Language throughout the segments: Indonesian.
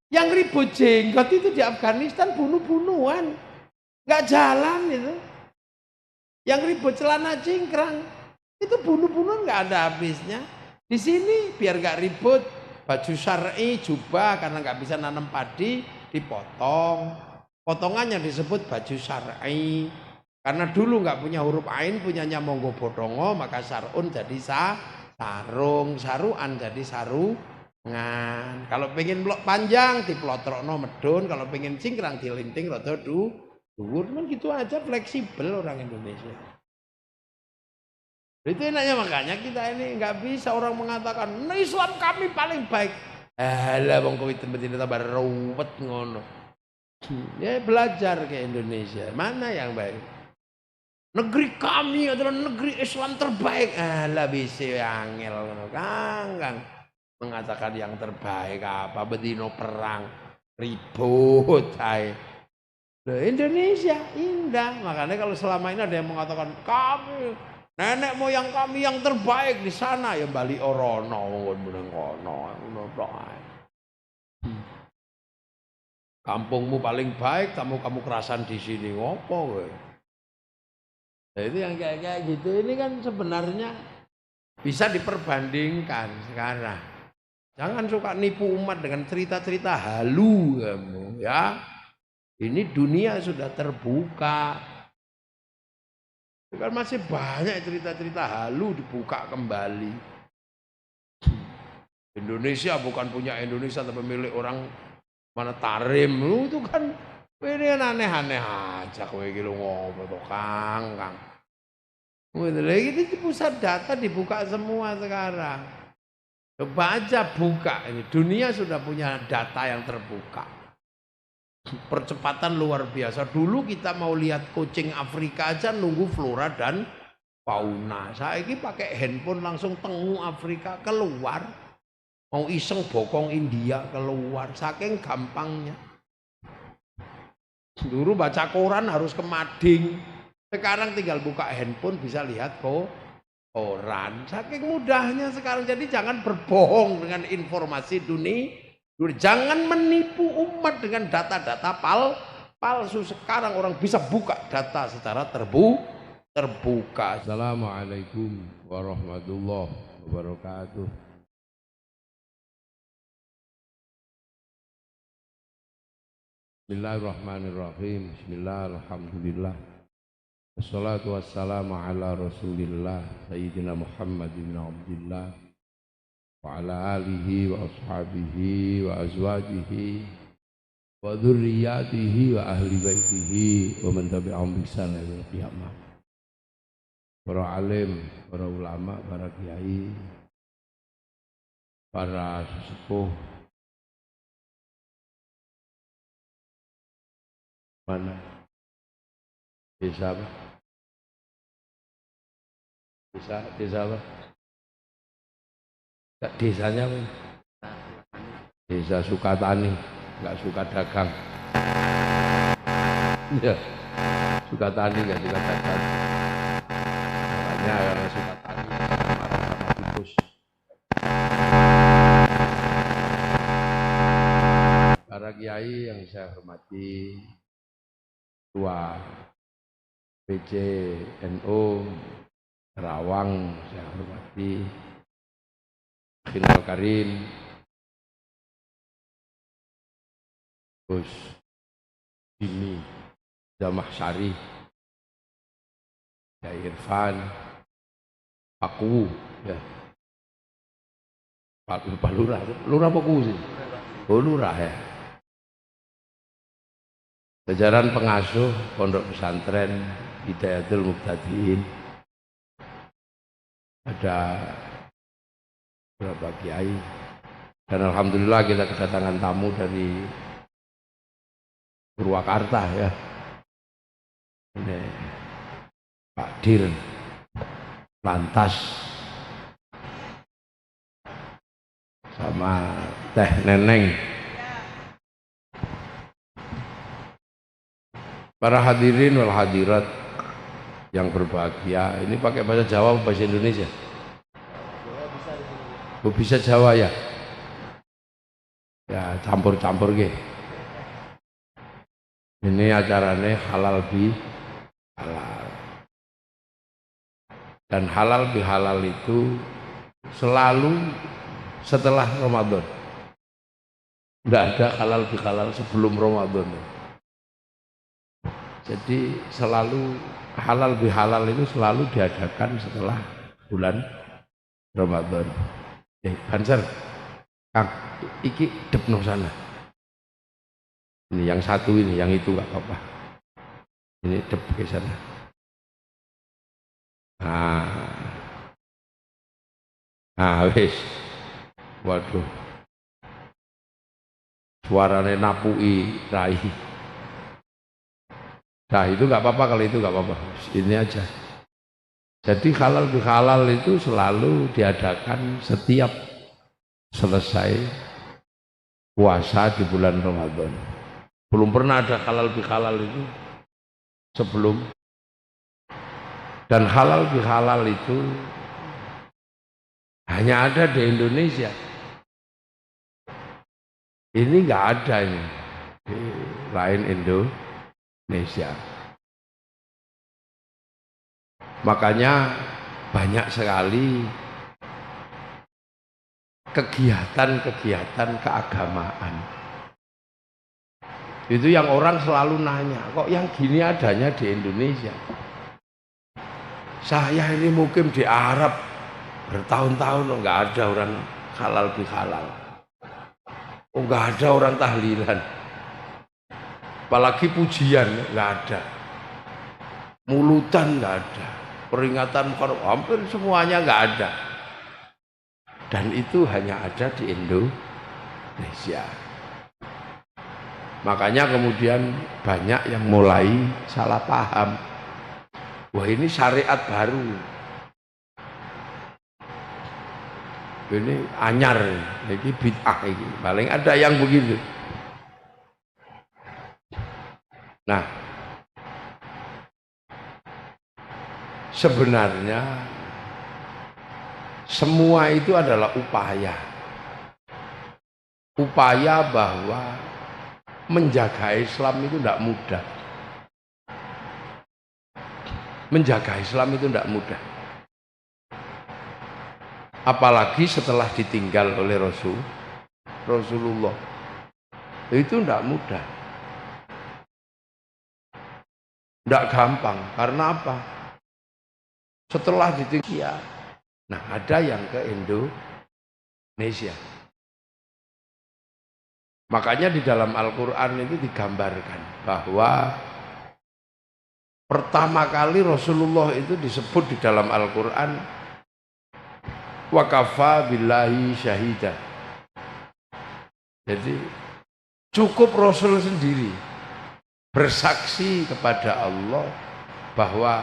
Yang ribut jenggot itu di Afghanistan bunuh-bunuhan, nggak jalan itu. Yang ribut celana cingkrang itu bunuh-bunuhan nggak ada habisnya. Di sini biar nggak ribut, baju syar'i jubah karena nggak bisa nanam padi dipotong. Potongannya disebut baju syar'i. Karena dulu nggak punya huruf ain, punyanya monggo bodongo, maka sarun jadi sarung, saruan jadi sarungan. Kalau pengen blok panjang diplotrokno medun, kalau pengen cingkrang dilinting rada dhuwur, kan gitu aja, fleksibel orang Indonesia. Itu enaknya, makanya kita ini nggak bisa orang mengatakan nah, Islam kami paling baik. Alah wong kowe tempat-tempat tambah ruwet ngono. Ya belajar ke Indonesia, mana yang baik? Negeri kami adalah negeri Islam terbaik. Alah bisa angel ngono. Kang mengatakan yang terbaik apa, bedino perang ribut ae. Indonesia indah, makanya kalau selama ini ada yang mengatakan kami nenek moyang kami yang terbaik di sana, ya bali orono ngono. Kampungmu paling baik, kamu kerasan di sini ngopo kowe. Nah, itu yang kayak gitu ini kan sebenarnya bisa diperbandingkan sekarang. Jangan suka nipu umat dengan cerita-cerita halu kamu ya. Ini dunia sudah terbuka. Kan masih banyak cerita-cerita halu dibuka kembali. Indonesia bukan punya Indonesia tapi milik orang mana Tarim. Itu kan ini aneh-aneh aja kowe iki lho ngopo to Kang. Itu pusat data dibuka semua sekarang. Coba aja buka ini, dunia sudah punya data yang terbuka. Percepatan luar biasa. Dulu kita mau lihat kucing Afrika aja nunggu flora dan fauna. Saya ini pakai handphone langsung temu Afrika keluar. Mau iseng bokong India keluar. Saking gampangnya. Dulu baca koran harus ke Mading. Sekarang tinggal buka handphone bisa lihat koran. Saking mudahnya sekarang. Jadi jangan berbohong dengan informasi dunia. Jangan menipu umat dengan data-data palsu. Sekarang orang bisa buka data secara terbuka. Assalamualaikum warahmatullahi wabarakatuh. Bismillahirrahmanirrahim. Bismillahirrahmanirrahim. Wassalatu wassalamu ala rasulillah Sayyidina Muhammad bin Abdillah wa ala alihi wa ashabihi wa azwajihi wa dzurriyyatihi wa ahli baitihi wa man tabi'ahum bi ihsan ila yaumil qiyamah. Para alim, para ulama, para kiai, para sesepuh, mana desa apa? Desa apa? Desanya apa? Desa Sukatani, nggak suka dagang. Ya, Sukatani nggak suka dagang. Makanya orang Sukatani marah sama tikus. Para kiai yang saya hormati, Ketua PCNU Karawang saya hormati, Khinal Karim, Gus Jimmy Jamah Syari, ya Irfan, Paku, ya Pak Lurah, Lurah Paku sih, oh Lurah ya. Jajaran pengasuh Pondok Pesantren Hidayatul Muqtadiin, ada beberapa kiai, dan alhamdulillah kita kedatangan tamu dari Purwakarta ya. Ini Pak Dir Lantas sama Teh Neneng. Para hadirin wal hadirat yang berbahagia, ini pakai bahasa Jawa atau bahasa Indonesia? Oh, bisa Jawa ya? Ya campur-campur ge. Ini acaranya halal bi halal. Dan halal bi halal itu selalu setelah Ramadan. Tidak ada halal bi halal sebelum Ramadan. Jadi selalu halal bi halal itu selalu diadakan setelah bulan Ramadan. Banser, Kang, iki depno sana. Ini yang satu ini, yang itu nggak apa-apa. Ini dep ke sana. Wis. Waduh. Suaranya napui rai. Nah itu nggak apa-apa, kalau itu nggak apa-apa. Ini aja. Jadi halal bihalal itu selalu diadakan setiap selesai puasa di bulan Ramadan. Belum pernah ada halal bihalal itu sebelum. Dan halal bihalal itu hanya ada di Indonesia. Ini nggak ada ini di lain Indonesia. Makanya banyak sekali kegiatan-kegiatan keagamaan. Itu yang orang selalu nanya, kok yang gini adanya di Indonesia? Saya ini mukim di Arab bertahun-tahun, nggak ada orang halal bihalal. Nggak ada orang tahlilan. Apalagi pujian, nggak ada. Mulutan nggak ada. Peringatan hampir semuanya nggak ada. Dan itu hanya ada di Indonesia. Makanya kemudian banyak yang mulai salah paham. Wah, ini syariat baru. Ini anyar, ini bid'ah ini. Paling ada yang begitu. Nah, sebenarnya semua itu adalah upaya. Upaya bahwa menjaga Islam itu tidak mudah. Menjaga Islam itu tidak mudah. Apalagi setelah ditinggal oleh Rasulullah. Itu tidak mudah. Tidak gampang. Karena apa? Setelah ditinggal, nah ada yang ke Indonesia. Makanya di dalam Al-Quran itu digambarkan bahwa pertama kali Rasulullah itu disebut di dalam Al-Quran wa kafa billahi syahida. Jadi cukup Rasul sendiri bersaksi kepada Allah bahwa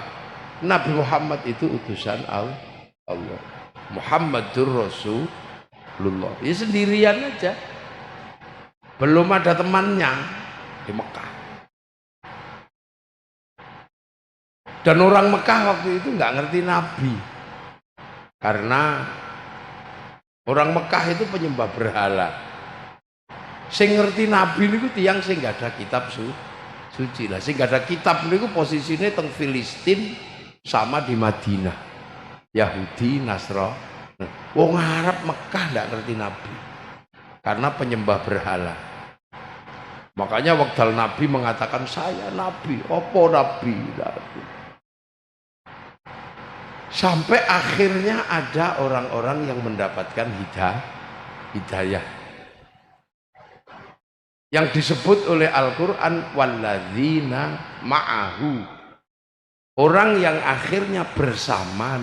Nabi Muhammad itu utusan Allah. Muhammadur Rasulullah. Ya sendirian aja. Belum ada temannya di Mekah. Dan orang Mekah waktu itu nggak ngerti Nabi. Karena orang Mekah itu penyembah berhala. Sing ngerti Nabi niku tiyang sing nggak ada kitab suci lah. Sing nggak ada kitab niku posisinya teng Filistin sama di Madinah. Yahudi, Nasra. Wong Arab Mekah nggak ngerti Nabi. Karena penyembah berhala. Makanya waktu Nabi mengatakan saya Nabi, opo Nabi. Sampai akhirnya ada orang-orang yang mendapatkan hidayah. Yang disebut oleh Al-Quran walladzina ma'ahu. Orang yang akhirnya bersama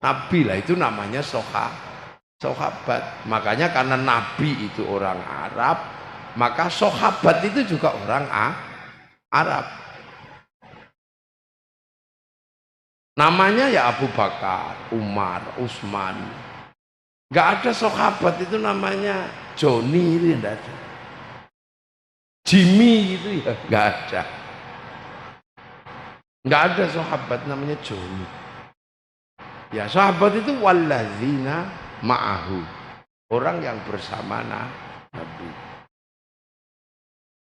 Nabi lah, itu namanya sahabat. Makanya karena Nabi itu orang Arab, maka sahabat itu juga orang Arab. Namanya ya Abu Bakar, Umar, Utsman. Nggak ada sahabat itu namanya Joni, itu enggak ada. Jimmy itu ya nggak ada. Nggak ada sahabat namanya Joni. Ya sahabat itu walladzina ma'ahu. Orang yang bersama Nabi.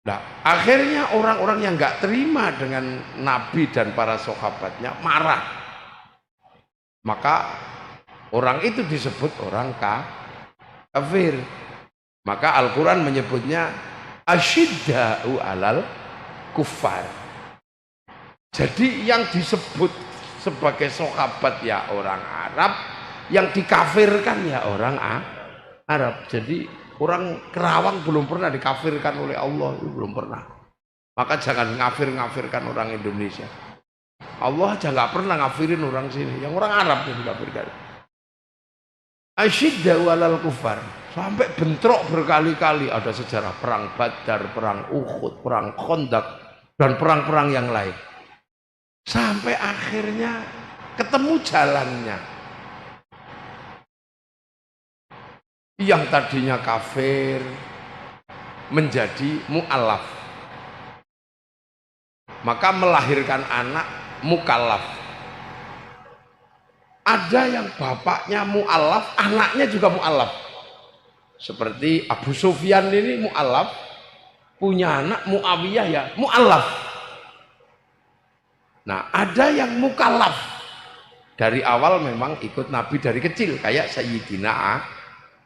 Nah, akhirnya orang-orang yang nggak terima dengan Nabi dan para sahabatnya marah. Maka orang itu disebut orang kafir. Maka Al-Quran menyebutnya asyidda'u alal kufar. Jadi yang disebut sebagai sahabat ya orang Arab, yang dikafirkan ya orang Arab. Jadi orang Kerawang belum pernah dikafirkan oleh Allah, itu belum pernah. Maka jangan ngafir-ngafirkan orang Indonesia. Allah aja nggak pernah ngafirin orang sini, yang orang Arab yang dikafirkan. Asyidda'u alal kufar, sampai bentrok berkali-kali. Ada sejarah perang Badar, perang Uhud, perang Khandaq, dan perang-perang yang lain. Sampai akhirnya ketemu jalannya. Yang tadinya kafir menjadi mu'alaf, maka melahirkan anak mukallaf. Ada yang bapaknya mu'alaf, anaknya juga mu'alaf. Seperti Abu Sufyan ini mu'alaf, punya anak Muawiyah ya mu'alaf. Nah, ada yang mukallaf, dari awal memang ikut Nabi dari kecil, kayak Sayyidina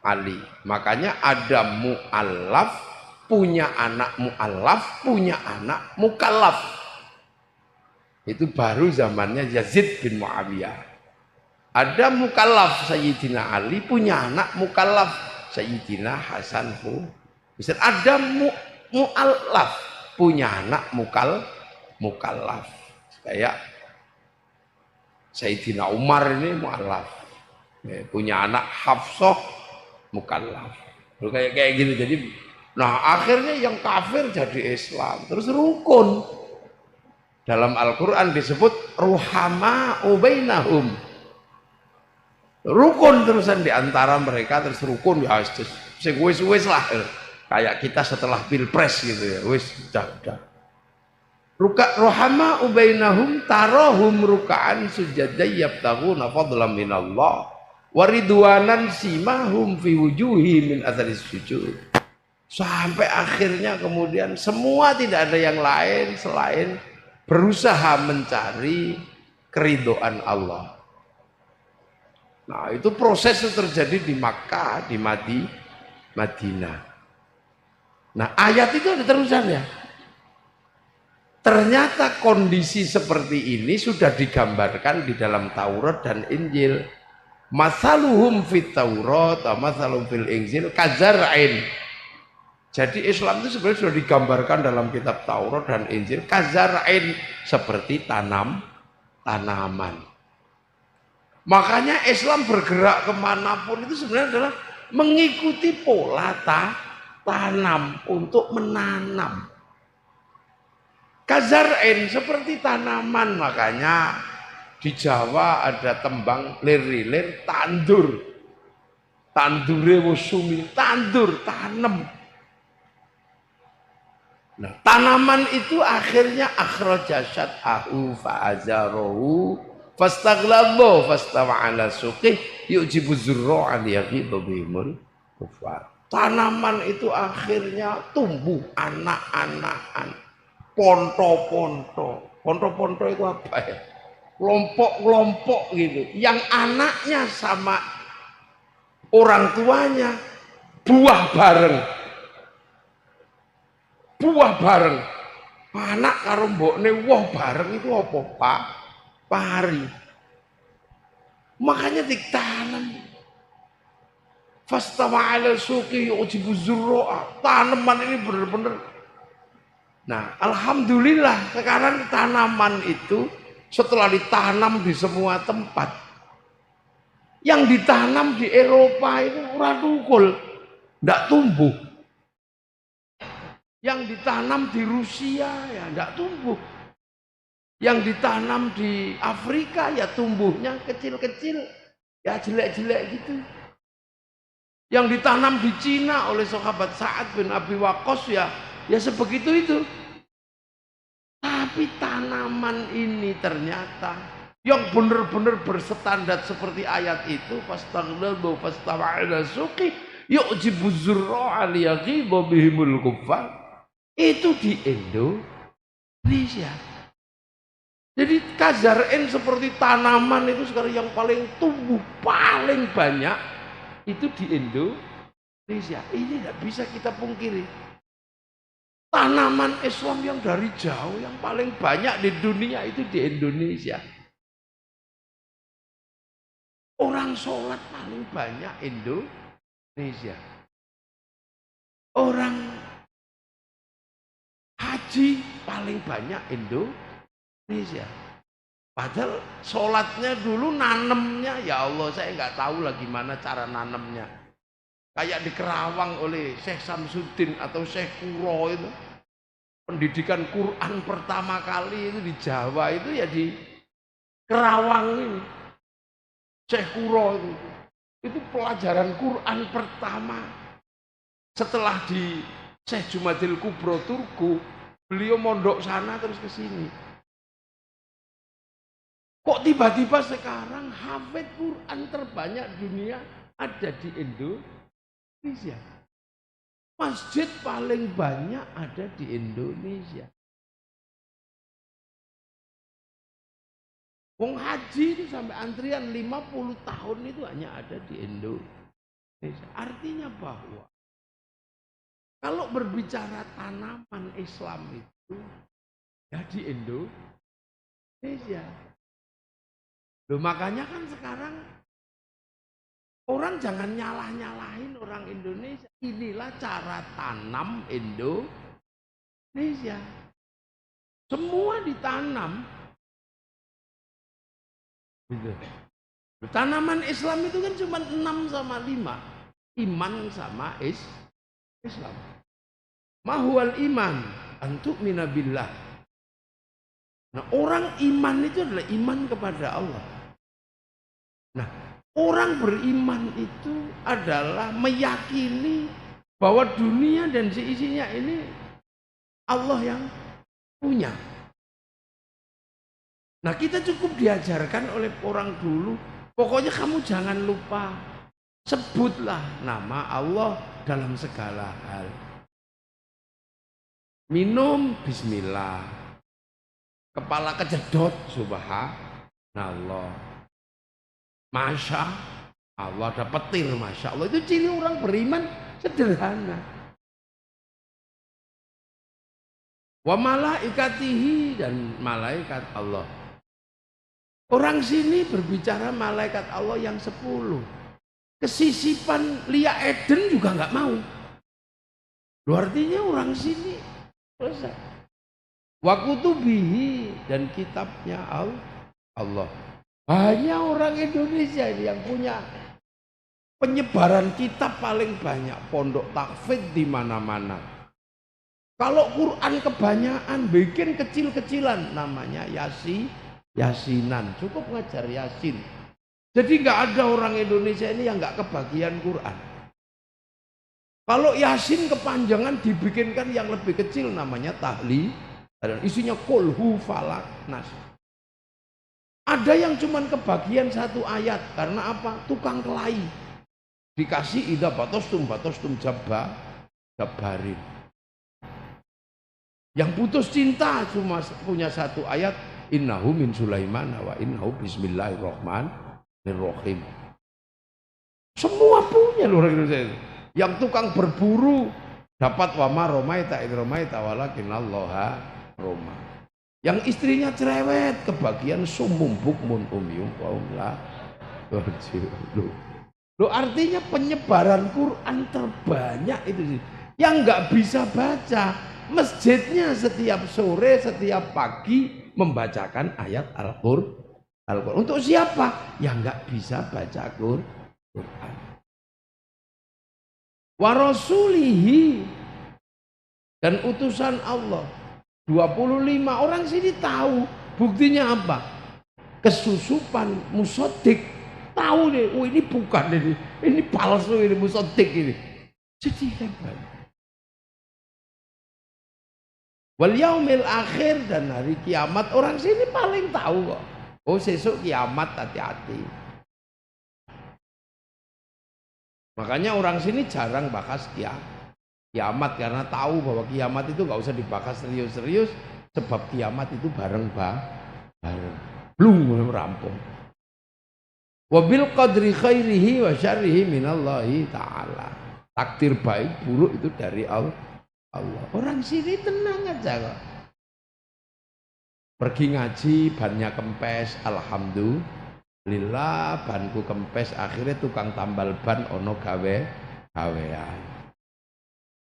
Ali. Makanya ada mu'alaf, punya anak mu'alaf, punya anak mukallaf. Itu baru zamannya Yazid bin Muawiyah. Ada mukallaf Sayyidina Ali, punya anak mukallaf Sayyidina Hasan Husain. Ada mu'alaf, punya anak mukallaf. Kayak Sayyidina Umar ini mu'alaf, punya anak Hafsah mukallaf. Kayak gitu. Jadi nah akhirnya yang kafir jadi Islam, terus rukun. Dalam Al-Quran disebut ruhama'u bainahum, rukun terusan diantara mereka, terus rukun ya wis lah, kayak kita setelah pilpres gitu ya, wis udah. Ruhama'u bainahum tarahum ruka'an sujada yabtaghuna fadlan minallah waridwanan simahum fi wujuhi min atharis sujud. Sampai akhirnya kemudian semua tidak ada yang lain selain berusaha mencari keridhaan Allah. Nah, itu proses yang terjadi di Makkah, di Madinah. Nah, ayat itu ada terusannya. Ternyata kondisi seperti ini sudah digambarkan di dalam Taurat dan Injil. Masaluhum fit Taurat, masaluhum fil Injil kazar'in. Jadi Islam itu sebenarnya sudah digambarkan dalam kitab Taurat dan Injil kazar'in, seperti tanaman. Makanya Islam bergerak kemanapun itu sebenarnya adalah mengikuti pola tanam, untuk menanam. Kazar'in, seperti tanaman. Makanya di Jawa ada tembang lir-lir tandur. Tandure wusumi, tandur, tanam. Nah, tanaman itu akhirnya akhraja syat'ahu fa'azarahu fastaghlabo fastawa ala suqih yujibu zurra'an yaghidhu bihimul kufar. Tanaman itu akhirnya tumbuh anak-anakan, ponto-ponto. Ponto-ponto itu apa ya? Kelompok-kelompok gitu, yang anaknya sama orang tuanya buah bareng. Anak karo mbokne woh bareng itu apa, Pak? Pari. Makanya ditanam. Fastawa ala suqi yujibu zurra'a. Tanaman ini benar-benar. Nah, alhamdulillah sekarang tanaman itu setelah ditanam di semua tempat, yang ditanam di Eropa itu ora tukul, ndak tumbuh. Yang ditanam di Rusia ya ndak tumbuh. Yang ditanam di Afrika ya tumbuhnya kecil-kecil, ya jelek-jelek gitu. Yang ditanam di Cina oleh sahabat Sa'ad bin Abi Waqqas ya sebegitu itu. Tapi tanaman ini ternyata yang benar-benar berstandar seperti ayat itu, fastaghladu fastawa ala suqi yu'jibu zurra'a liyaghidha bihimul kuffar. Itu di Indonesia. Jadi KZRN seperti tanaman itu sekarang yang paling tumbuh paling banyak itu di Indonesia. Ini tidak bisa kita pungkiri. Tanaman Islam yang dari jauh yang paling banyak di dunia itu di Indonesia. Orang sholat paling banyak Indonesia. Orang haji paling banyak Indonesia. Padahal sholatnya dulu nanemnya, ya Allah saya nggak tahu lah gimana cara nanemnya. Kayak di Kerawang oleh Syekh Samsudin atau Syekh Kuro itu. Pendidikan Quran pertama kali itu di Jawa itu ya di Kerawang ini. Syekh Kuro itu pelajaran Quran pertama. Setelah di Syekh Jumadil Kubro Turku, beliau mondok sana terus ke sini. Kok tiba-tiba sekarang hafid Quran terbanyak dunia ada di Indonesia. Masjid paling banyak ada di Indonesia. Wong haji itu sampai antrian 50 tahun itu hanya ada di Indonesia. Artinya bahwa kalau berbicara tanaman Islam itu ya di Indonesia. Loh makanya kan sekarang orang jangan nyalah-nyalahin orang Indonesia. Inilah cara tanam Indonesia. Semua ditanam. Gitu. Tanaman Islam itu kan cuma 6 sama 5. Iman sama Islam. Mahual iman antuk minabillah. Nah orang iman itu adalah iman kepada Allah. Nah orang beriman itu adalah meyakini bahwa dunia dan seisinya ini Allah yang punya. Nah kita cukup diajarkan oleh orang dulu, pokoknya kamu jangan lupa sebutlah nama Allah dalam segala hal. Minum bismillah, kepala kejedot subhanallah, masya Allah ada petir masya Allah. Itu ciri orang beriman sederhana. Wa malaikatihi dan malaikat Allah. Orang sini berbicara malaikat Allah yang 10. Kesisipan Lia Eden juga nggak mau. Lu artinya orang sini selesai. Wa kutubihi dan kitabnya Allah. Hanya orang Indonesia ini yang punya penyebaran kitab paling banyak, pondok tahfidz di mana-mana. Kalau Quran kebanyakan bikin kecil-kecilan namanya Yasinan, cukup ngajar Yasin. Jadi nggak ada orang Indonesia ini yang nggak kebagian Quran. Kalau Yasin kepanjangan dibikinkan yang lebih kecil namanya Tahlil, isinya kulhu falak nas. Ada yang cuman kebagian 1 ayat karena apa? Tukang kelahi. Dikasih ida batostum jabarin. Yang putus cinta cuma punya 1 ayat, innahu min Sulaiman wa innahu bismillahirrahmanirrahim. Semua punya loh orang Indonesia itu. Yang tukang berburu dapat wama romaita id romaita walakinallaha roma. Yang istrinya cerewet kebagian sumum bukmun umyum faumla. Loh artinya penyebaran Quran terbanyak itu sih. Yang nggak bisa baca, masjidnya setiap sore, setiap pagi membacakan ayat Al-Qur'an. Untuk siapa? Yang nggak bisa baca Quran. Wa rasulihi dan utusan Allah 25. Orang sini tahu buktinya apa? Kesusupan musodik. Tahu deh, oh ini bukan ini palsu, ini musodik ini. Jadi hebat. Wal yaumil akhir dan hari kiamat orang sini paling tahu kok. Oh sesuk kiamat, hati-hati. Makanya orang sini jarang bahas kiamat. kiamat, karena tahu bahwa kiamat itu nggak usah dibahas serius-serius, sebab kiamat itu bareng. Blung rampung. Wabil qadri khairihi wa syarrihi minallahi ta'ala. Takdir baik buruk itu dari Allah. Orang sini tenang aja kok. Pergi ngaji bannya kempes, alhamdulillah banku kempes, akhirnya tukang tambal ban ono gawean.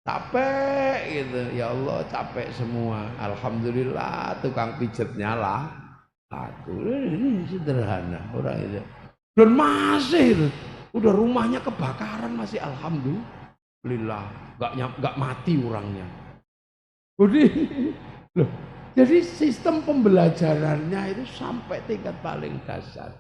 Capek gitu, ya Allah capek semua. Alhamdulillah tukang pijetnya lah aku. Ini sederhana orang itu. Dan masih itu, udah rumahnya kebakaran masih alhamdulillah, nggak mati orangnya. Jadi sistem pembelajarannya itu sampai tingkat paling dasar.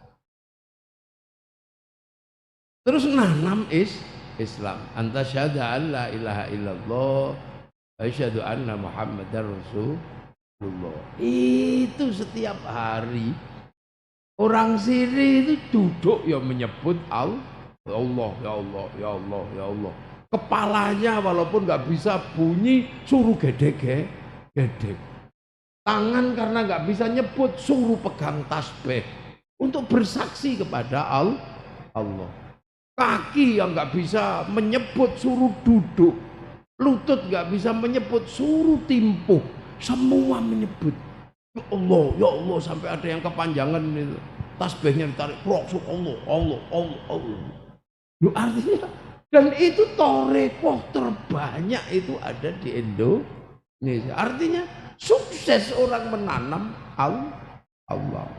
Terus nanam Islam. Anta syahada an la ilaha illallah wa asyhadu anna Muhammadar Rasulullah. Itu setiap hari. Orang sini itu duduk ya menyebut Allah, ya Allah, ya Allah, ya Allah, ya Allah. Kepalanya walaupun nggak bisa bunyi, suruh gede. Tangan karena nggak bisa nyebut, suruh pegang tasbih untuk bersaksi kepada Allah. Kaki yang nggak bisa menyebut, suruh duduk. Lutut nggak bisa menyebut, suruh timpuh. Semua menyebut. Ya Allah, sampai ada yang kepanjangan itu. Tasbihnya ditarik, Allah. Artinya, dan itu torekoh terbanyak itu ada di Indonesia. Artinya, sukses orang menanam Allah.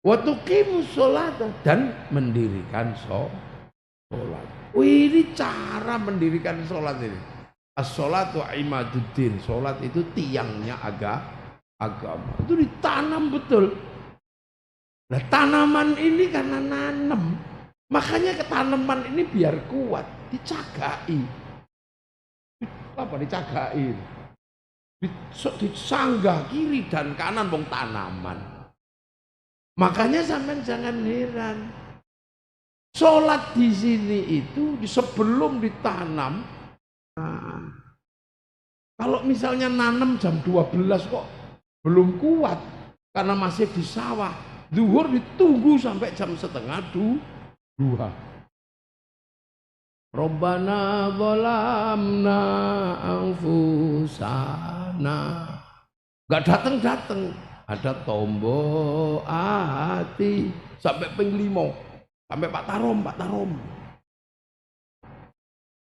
Wa tuqimus sholat, dan mendirikan sholat. Ini cara mendirikan sholat ini. As-sholatu imaduddin. Sholat itu tiangnya agama. Itu ditanam betul. Nah, tanaman ini karena nanam, makanya ketanaman ini biar kuat, dicagai. Apa dicagai? Disanggah kiri dan kanan bong tanaman. Makanya sampean jangan heran. Sholat di sini itu sebelum ditanam. Nah, kalau misalnya nanam jam 12 kok belum kuat karena masih di sawah, zuhur ditunggu sampai jam setengah 2. Rabbana zalamna anfusana. Gak datang, ada tombol hati sampai ping 5, sampai Pak Tarom.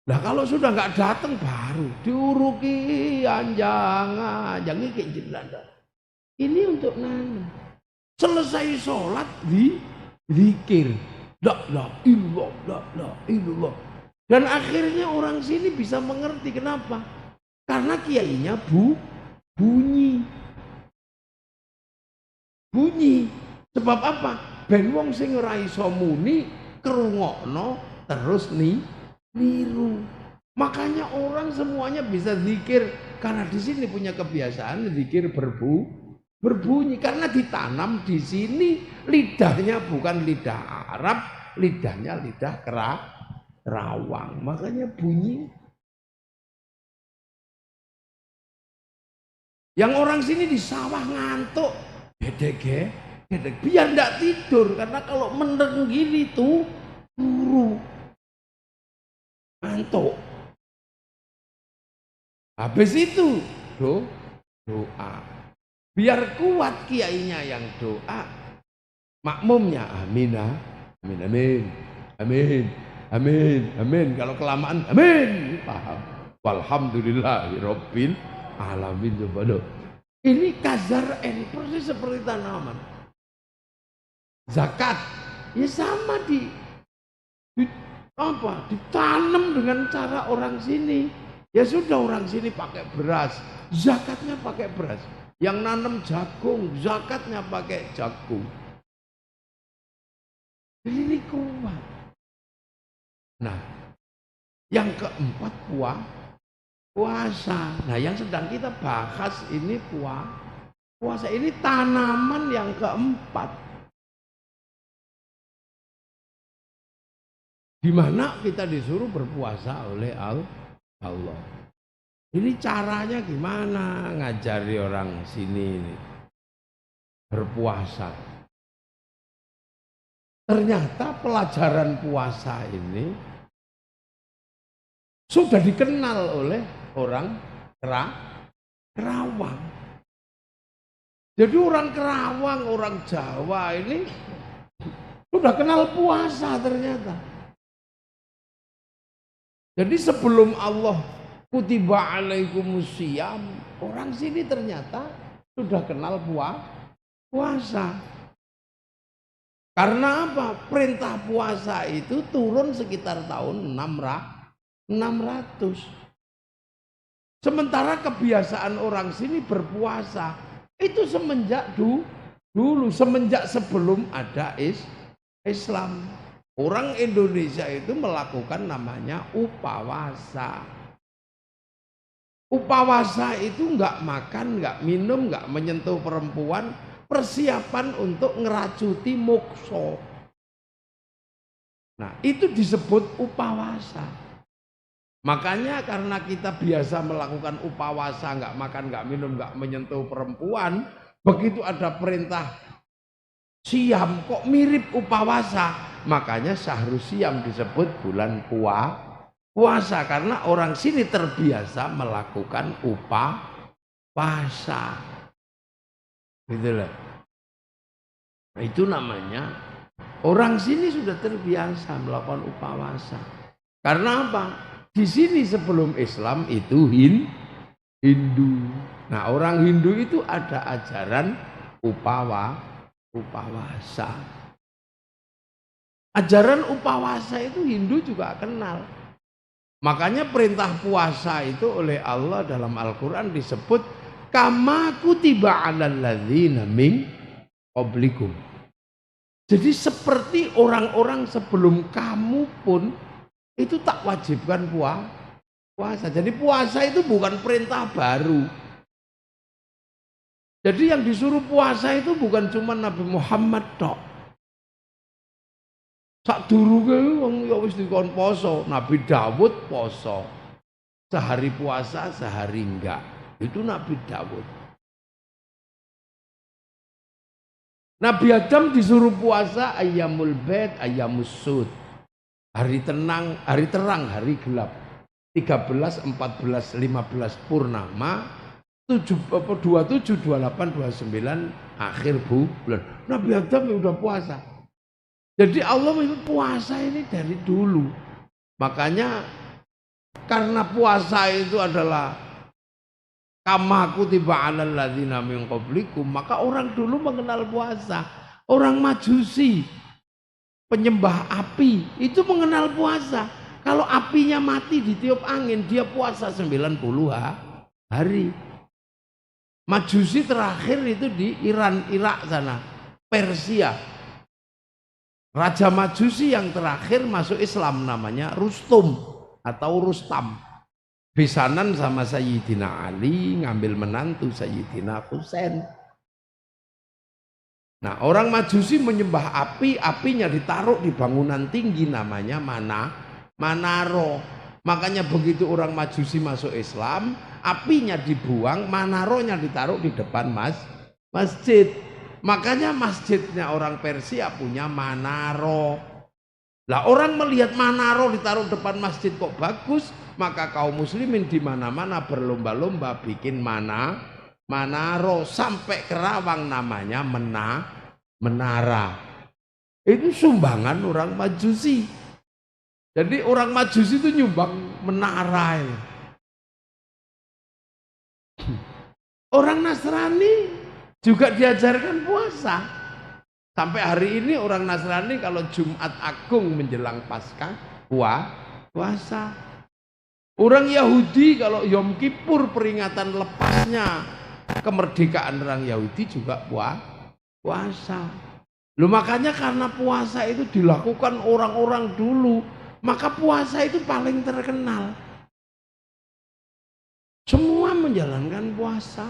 Nah kalau sudah nggak datang baru diuruki anjang ini kayak jelanda. Ini untuk nanam. Selesai sholat zikir. La illallah. Dan akhirnya orang sini bisa mengerti kenapa? Karena kiainya bunyi. Sebab apa? Ben wong sing ora iso muni krungokno terus niru. Makanya orang semuanya bisa zikir karena di sini punya kebiasaan zikir berbunyi karena ditanam di sini. Lidahnya bukan lidah Arab, lidahnya lidah Kerawang. Makanya bunyi. Yang orang sini di sawah ngantuk, gede. Biar enggak tidur karena kalau meneng gini tuh turu. Ngantuk. Habis itu doa. Biar kuat kiainya yang doa, makmumnya amin. Kalau kelamaan amin. Paham. Walhamdulillahirabbil alamin. Ini kazar persis seperti tanaman. Zakat ya sama ditanam dengan cara orang sini. Ya sudah, orang sini pakai beras, zakatnya pakai beras. Yang nanam jagung, zakatnya pakai jagung. Ini kuat. Nah, yang keempat puasa. Nah, yang sedang kita bahas ini puasa. Ini tanaman yang keempat. Di mana kita disuruh berpuasa oleh Allah. Ini caranya gimana ngajari orang sini ini berpuasa. Ternyata pelajaran puasa ini sudah dikenal oleh orang Kerawang. Jadi orang Kerawang, orang Jawa ini sudah kenal puasa ternyata. Jadi sebelum Allah kutiba alaikumusiyam, orang sini ternyata sudah kenal puasa. Karena apa? Perintah puasa itu turun sekitar tahun 600. Sementara kebiasaan orang sini berpuasa itu semenjak dulu, semenjak sebelum ada Islam. Orang Indonesia itu melakukan namanya upawasa. Upawasa itu nggak makan, nggak minum, nggak menyentuh perempuan, persiapan untuk ngeracuti mokso. Nah, itu disebut upawasa. Makanya karena kita biasa melakukan upawasa, nggak makan, nggak minum, nggak menyentuh perempuan, begitu ada perintah siam kok mirip upawasa, makanya syahrul siam disebut bulan puasa karena orang sini terbiasa melakukan upawasa. Gitu loh. Nah, itu namanya orang sini sudah terbiasa melakukan upawasa. Karena apa? Di sini sebelum Islam itu Hindu. Nah, orang Hindu itu ada ajaran upawasa. Ajaran upawasa itu Hindu juga kenal. Makanya perintah puasa itu oleh Allah dalam Al-Quran disebut kama kutiba 'alal ladzina min qablikum. Jadi seperti orang-orang sebelum kamu pun itu tak wajibkan puasa. Jadi puasa itu bukan perintah baru. Jadi yang disuruh puasa itu bukan cuma Nabi Muhammad tok. Sadurunge wong ya wis dikon poso, Nabi Dawud poso. Sehari puasa, sehari enggak. Itu Nabi Dawud. Nabi Adam disuruh puasa ayyamul bait, ayyamus sud. Hari tenang, hari terang, hari gelap. 13, 14, 15 purnama. 27, 28, 29 akhir bulan. Nabi Adam ya udah puasa. Jadi Allah memang puasa ini dari dulu. Makanya karena puasa itu adalah kama kutiba 'alal ladzina min qablikum, maka orang dulu mengenal puasa. Orang Majusi, penyembah api, itu mengenal puasa. Kalau apinya mati ditiup angin, dia puasa 90 hari. Majusi terakhir itu di Iran, Irak sana, Persia. Raja Majusi yang terakhir masuk Islam namanya Rustum atau Rustam. Besanan sama Sayyidina Ali, ngambil menantu Sayyidina Husain. Nah, orang Majusi menyembah api, apinya ditaruh di bangunan tinggi namanya Manaro. Makanya begitu orang Majusi masuk Islam, apinya dibuang, manaronya ditaruh di depan masjid. Makanya masjidnya orang Persia punya manaro. Lah orang melihat manaro ditaruh depan masjid kok bagus, maka kaum muslimin di mana-mana berlomba-lomba bikin manaro sampai Kerawang namanya menara. Itu sumbangan orang Majusi. Jadi orang Majusi itu nyumbang menara ini. Orang Nasrani juga diajarkan puasa. Sampai hari ini orang Nasrani kalau Jumat Agung menjelang Paskah puasa. Orang Yahudi kalau Yom Kippur peringatan lepasnya kemerdekaan orang Yahudi juga puasa. Loh makanya karena puasa itu dilakukan orang-orang dulu, maka puasa itu paling terkenal. Semua menjalankan puasa.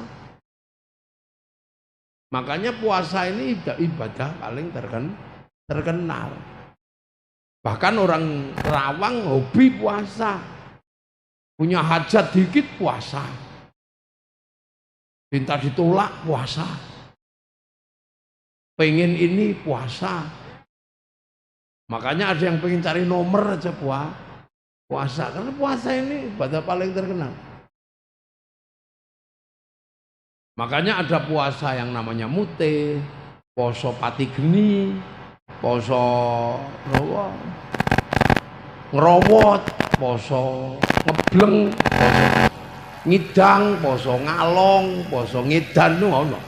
Makanya puasa ini ibadah paling terkenal. Bahkan orang Rawang hobi puasa. Punya hajat dikit puasa. Minta ditolak puasa. Pengen ini puasa. Makanya ada yang pengen cari nomor aja puasa. Karena puasa ini ibadah paling terkenal. Makanya ada puasa yang namanya mute, poso pati geni, poso ngerowot, poso ngebleng, poso ngidang, poso ngalong, poso ngidan itu ono.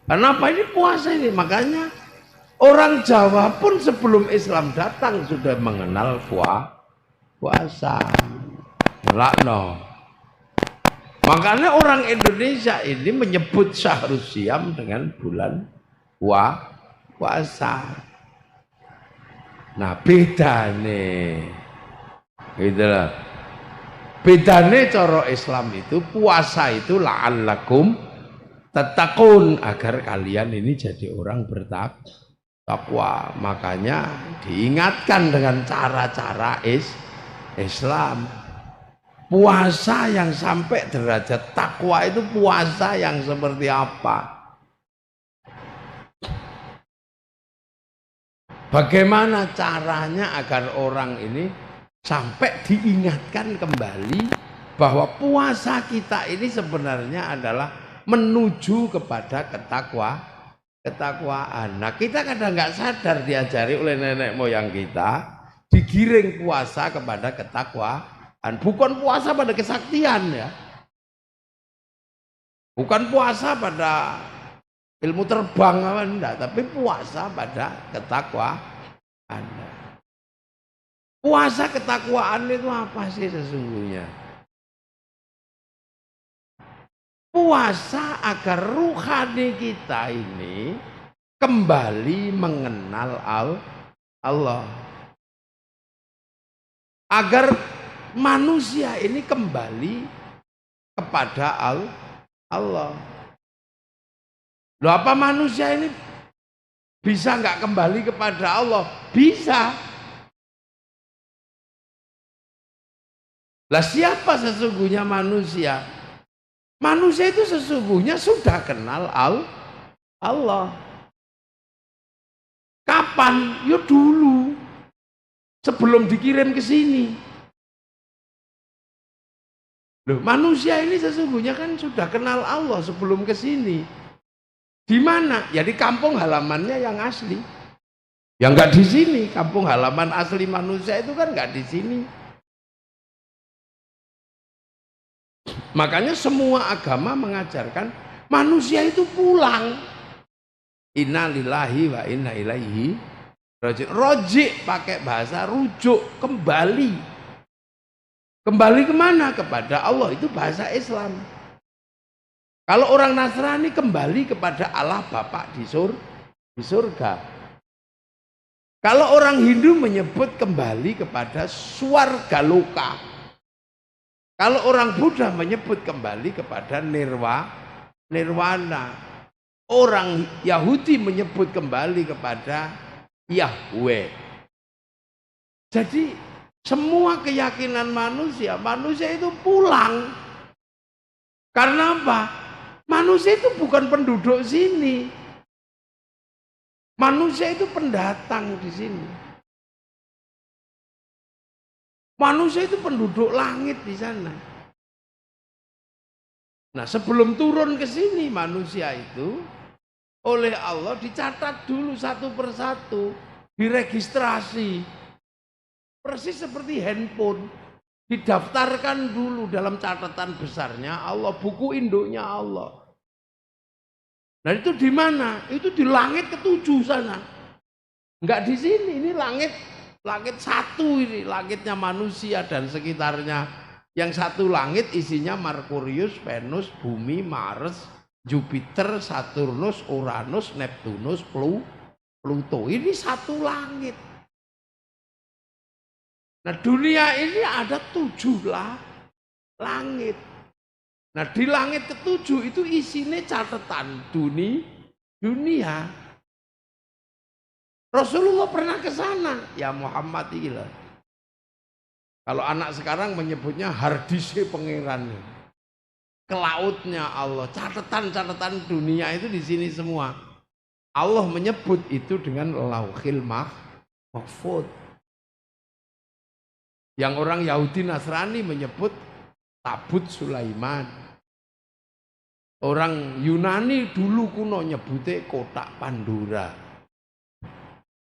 Kenapa ini puasa ini? Makanya orang Jawa pun sebelum Islam datang sudah mengenal puasa. Lakno. Makanya orang Indonesia ini menyebut Syahrul Siam dengan bulan puasa. Nah bedane, itulah bedane cara Islam itu puasa itu la'allakum tattaqun, agar kalian ini jadi orang bertakwa. Makanya diingatkan dengan cara-cara Islam. Puasa yang sampai derajat takwa itu puasa yang seperti apa? Bagaimana caranya agar orang ini sampai diingatkan kembali bahwa puasa kita ini sebenarnya adalah menuju kepada ketakwaan. Nah, kita kadang nggak sadar diajari oleh nenek moyang kita, digiring puasa kepada ketakwaan. Bukan puasa pada kesaktian ya. Bukan puasa pada ilmu terbang enggak, tapi puasa pada ketakwaan. Puasa ketakwaan itu apa sih sesungguhnya? Puasa agar ruhani kita ini kembali mengenal Allah. Agar manusia ini kembali kepada Allah. Loh, apa manusia ini bisa nggak kembali kepada Allah? Bisa. Lah siapa sesungguhnya manusia? Manusia itu sesungguhnya sudah kenal Allah. Kapan? Ya dulu. Sebelum dikirim ke sini. Loh, manusia ini sesungguhnya kan sudah kenal Allah sebelum ke sini. Di mana? Ya di kampung halamannya yang asli. Ya nggak di sini. Kampung halaman asli manusia itu kan nggak di sini. Makanya semua agama mengajarkan manusia itu pulang. Inna lillahi wa inna ilaihi raji'un. Roji' pakai bahasa rujuk, kembali. Kembali kemana? Kepada Allah, itu bahasa Islam. Kalau orang Nasrani kembali kepada Allah Bapa di surga. Kalau orang Hindu menyebut kembali kepada Swarga Loka. Kalau orang Buddha menyebut kembali kepada Nirwana. Orang Yahudi menyebut kembali kepada Yahweh. Jadi semua keyakinan manusia itu pulang. Karena apa? Manusia itu bukan penduduk sini. Manusia itu pendatang di sini. Manusia itu penduduk langit di sana. Nah, sebelum turun ke sini manusia itu oleh Allah dicatat dulu satu persatu, diregistrasi. Persis seperti handphone, didaftarkan dulu dalam catatan besarnya Allah, buku induknya Allah. Nah itu di mana? Itu di langit ketujuh sana. Enggak di sini, ini langit satu ini, langitnya manusia dan sekitarnya. Yang satu langit isinya Merkurius, Venus, Bumi, Mars, Jupiter, Saturnus, Uranus, Neptunus, Pluto. Ini satu langit. Nah dunia ini ada 7 langit. Nah di langit ke-7 itu isinya catatan dunia. Rasulullah pernah ke sana. Ya Muhammad iki lho. Kalau anak sekarang menyebutnya harddisk pangeran. Kelautnya Allah, catatan-catatan dunia itu di sini semua. Allah menyebut itu dengan Lauhil Mahfuz. Yang orang Yahudi Nasrani menyebut Tabut Sulaiman. Orang Yunani dulu kuno nyebutnya kotak Pandora.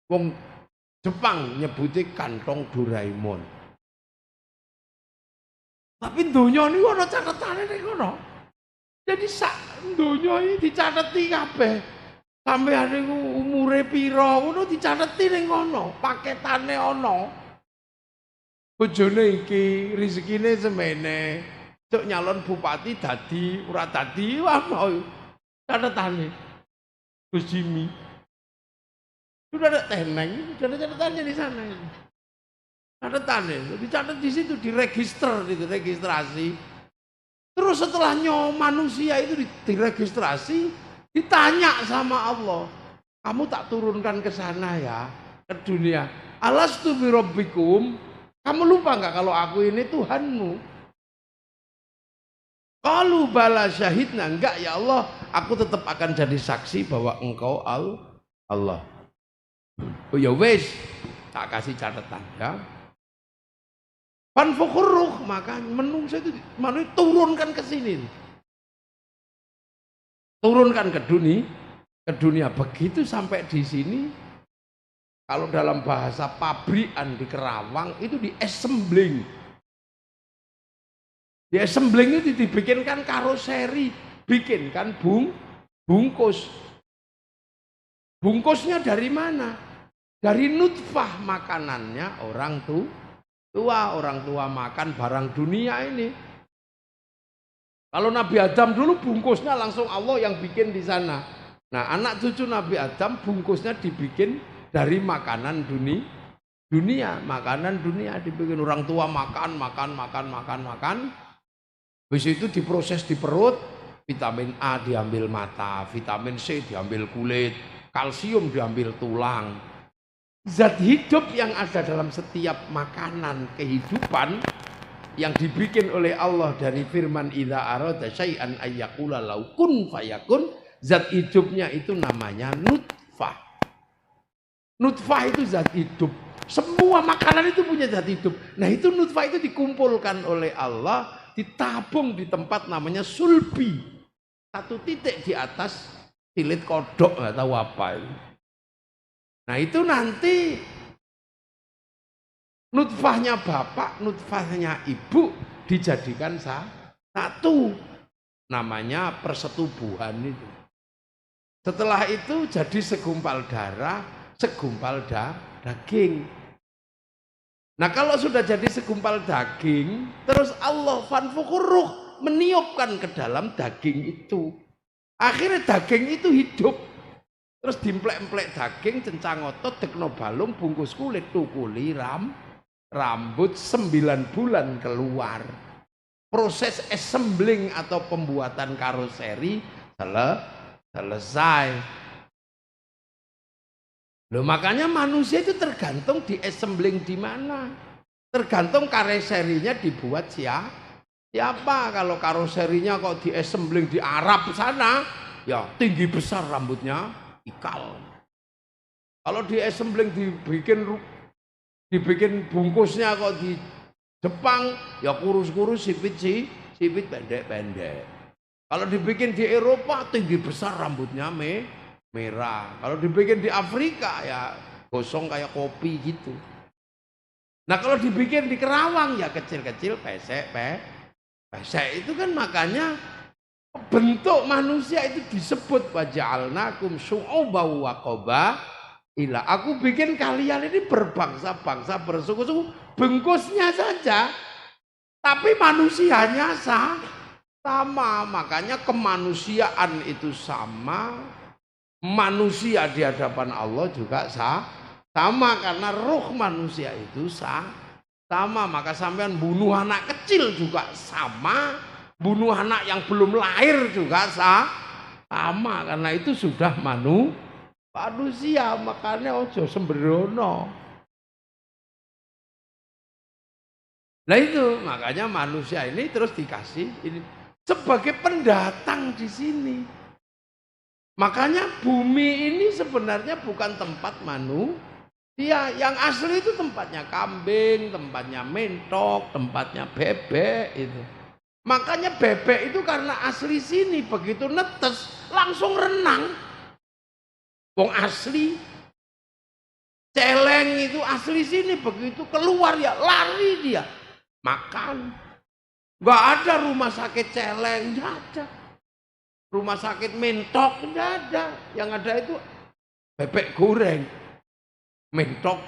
Wong Jepang nyebutnya kantong Doraemon. Tapi donya ini ada catatannya nih kono. Jadi sak donya ini dicateti kabeh. Sampai hari umure piro ngono dicateti ning kono, paketane ana. Bojone iki rezekine semene. Cuk nyalon bupati dadi ora dadi wah mau catetane. Gus Jimmy. Sudah ada teneng, sudah ada catatannya di sana. Catatannya, dicatat di situ, diregister, itu registrasi. Terus setelahnya manusia itu diregistrasi, ditanya sama Allah, kamu tak turunkan ke sana ya, ke dunia. Alastu birabbikum, kamu lupa nggak kalau aku ini Tuhanmu? Kalau bala syahidna, enggak ya Allah, aku tetap akan jadi saksi bahwa engkau Allah. Oh ya wes, tak kasih catatan ya. Fanfukurruh, maka menungso itu manusia turunkan ke sini. Turunkan ke dunia. Begitu sampai di sini, kalau dalam bahasa pabrikan di Kerawang itu di assembling. Di assembling itu dibikinkan karoseri, bikinkan bungkus. Bungkusnya dari mana? Dari nutfah makanannya orang orang tua makan barang dunia ini. Kalau Nabi Adam dulu bungkusnya langsung Allah yang bikin di sana. Nah, anak cucu Nabi Adam bungkusnya dibikin dari makanan dunia, makanan dunia dibikin orang tua makan. Habis itu diproses di perut, vitamin A diambil mata, vitamin C diambil kulit, kalsium diambil tulang. Zat hidup yang ada dalam setiap makanan kehidupan yang dibikin oleh Allah dari firman idza arada syai'an ayyaqula lahu kun fayakun, zat hidupnya itu namanya nutfah. Nutfah itu zat hidup. Semua makanan itu punya zat hidup. Nah, itu nutfah itu dikumpulkan oleh Allah, ditabung di tempat namanya sulbi. Satu titik di atas silit kodok, nggak tahu apa itu. Nah, itu nanti nutfahnya bapak, nutfahnya ibu dijadikan satu. Namanya persetubuhan itu. Setelah itu jadi segumpal darah, segumpal daging. Nah, kalau sudah jadi segumpal daging, terus Allah fanfukurruh meniupkan ke dalam daging itu. Akhirnya daging itu hidup. Terus dimplek-emplek daging, cencang otot, dekno balung, bungkus kulit, tukuli rambut 9 bulan keluar. Proses assembling atau pembuatan karoseri selesai. Loh, makanya manusia itu tergantung di assembling di mana. Tergantung karoserinya dibuat siapa. Kalau karoserinya kok di assembling di Arab sana, ya tinggi besar rambutnya. Ikal. Kalau di assembling dibikin bungkusnya kok di Jepang, ya kurus-kurus, sipit pendek-pendek. Kalau dibikin di Eropa tinggi besar rambutnya merah. Kalau dibikin di Afrika ya gosong kayak kopi gitu. Nah, kalau dibikin di Kerawang ya kecil-kecil, pesek. Itu kan makanya bentuk manusia itu disebut waja'alnakum syu'uban wa qabaila. Aku bikin kalian ini berbangsa-bangsa, bersuku-suku, bungkusnya saja, tapi manusianya sama. Makanya kemanusiaan itu sama, manusia di hadapan Allah juga sama, karena ruh manusia itu sama. Maka sampean bunuh anak kecil juga sama. Bunuh anak yang belum lahir juga sama, karena itu sudah Manusia makanya ojo sembrono. Nah itu makanya manusia ini terus dikasih ini sebagai pendatang di sini. Makanya bumi ini sebenarnya bukan tempat manusia. Yang asli itu tempatnya kambing, tempatnya mentok, tempatnya bebek itu. Makanya bebek itu karena asli sini begitu netes langsung renang. Wong asli. Celeng itu asli sini begitu keluar ya lari dia. Makan. Nggak ada rumah sakit celeng, nggak ada. Rumah sakit mentok, nggak ada. Yang ada itu bebek goreng. Mentok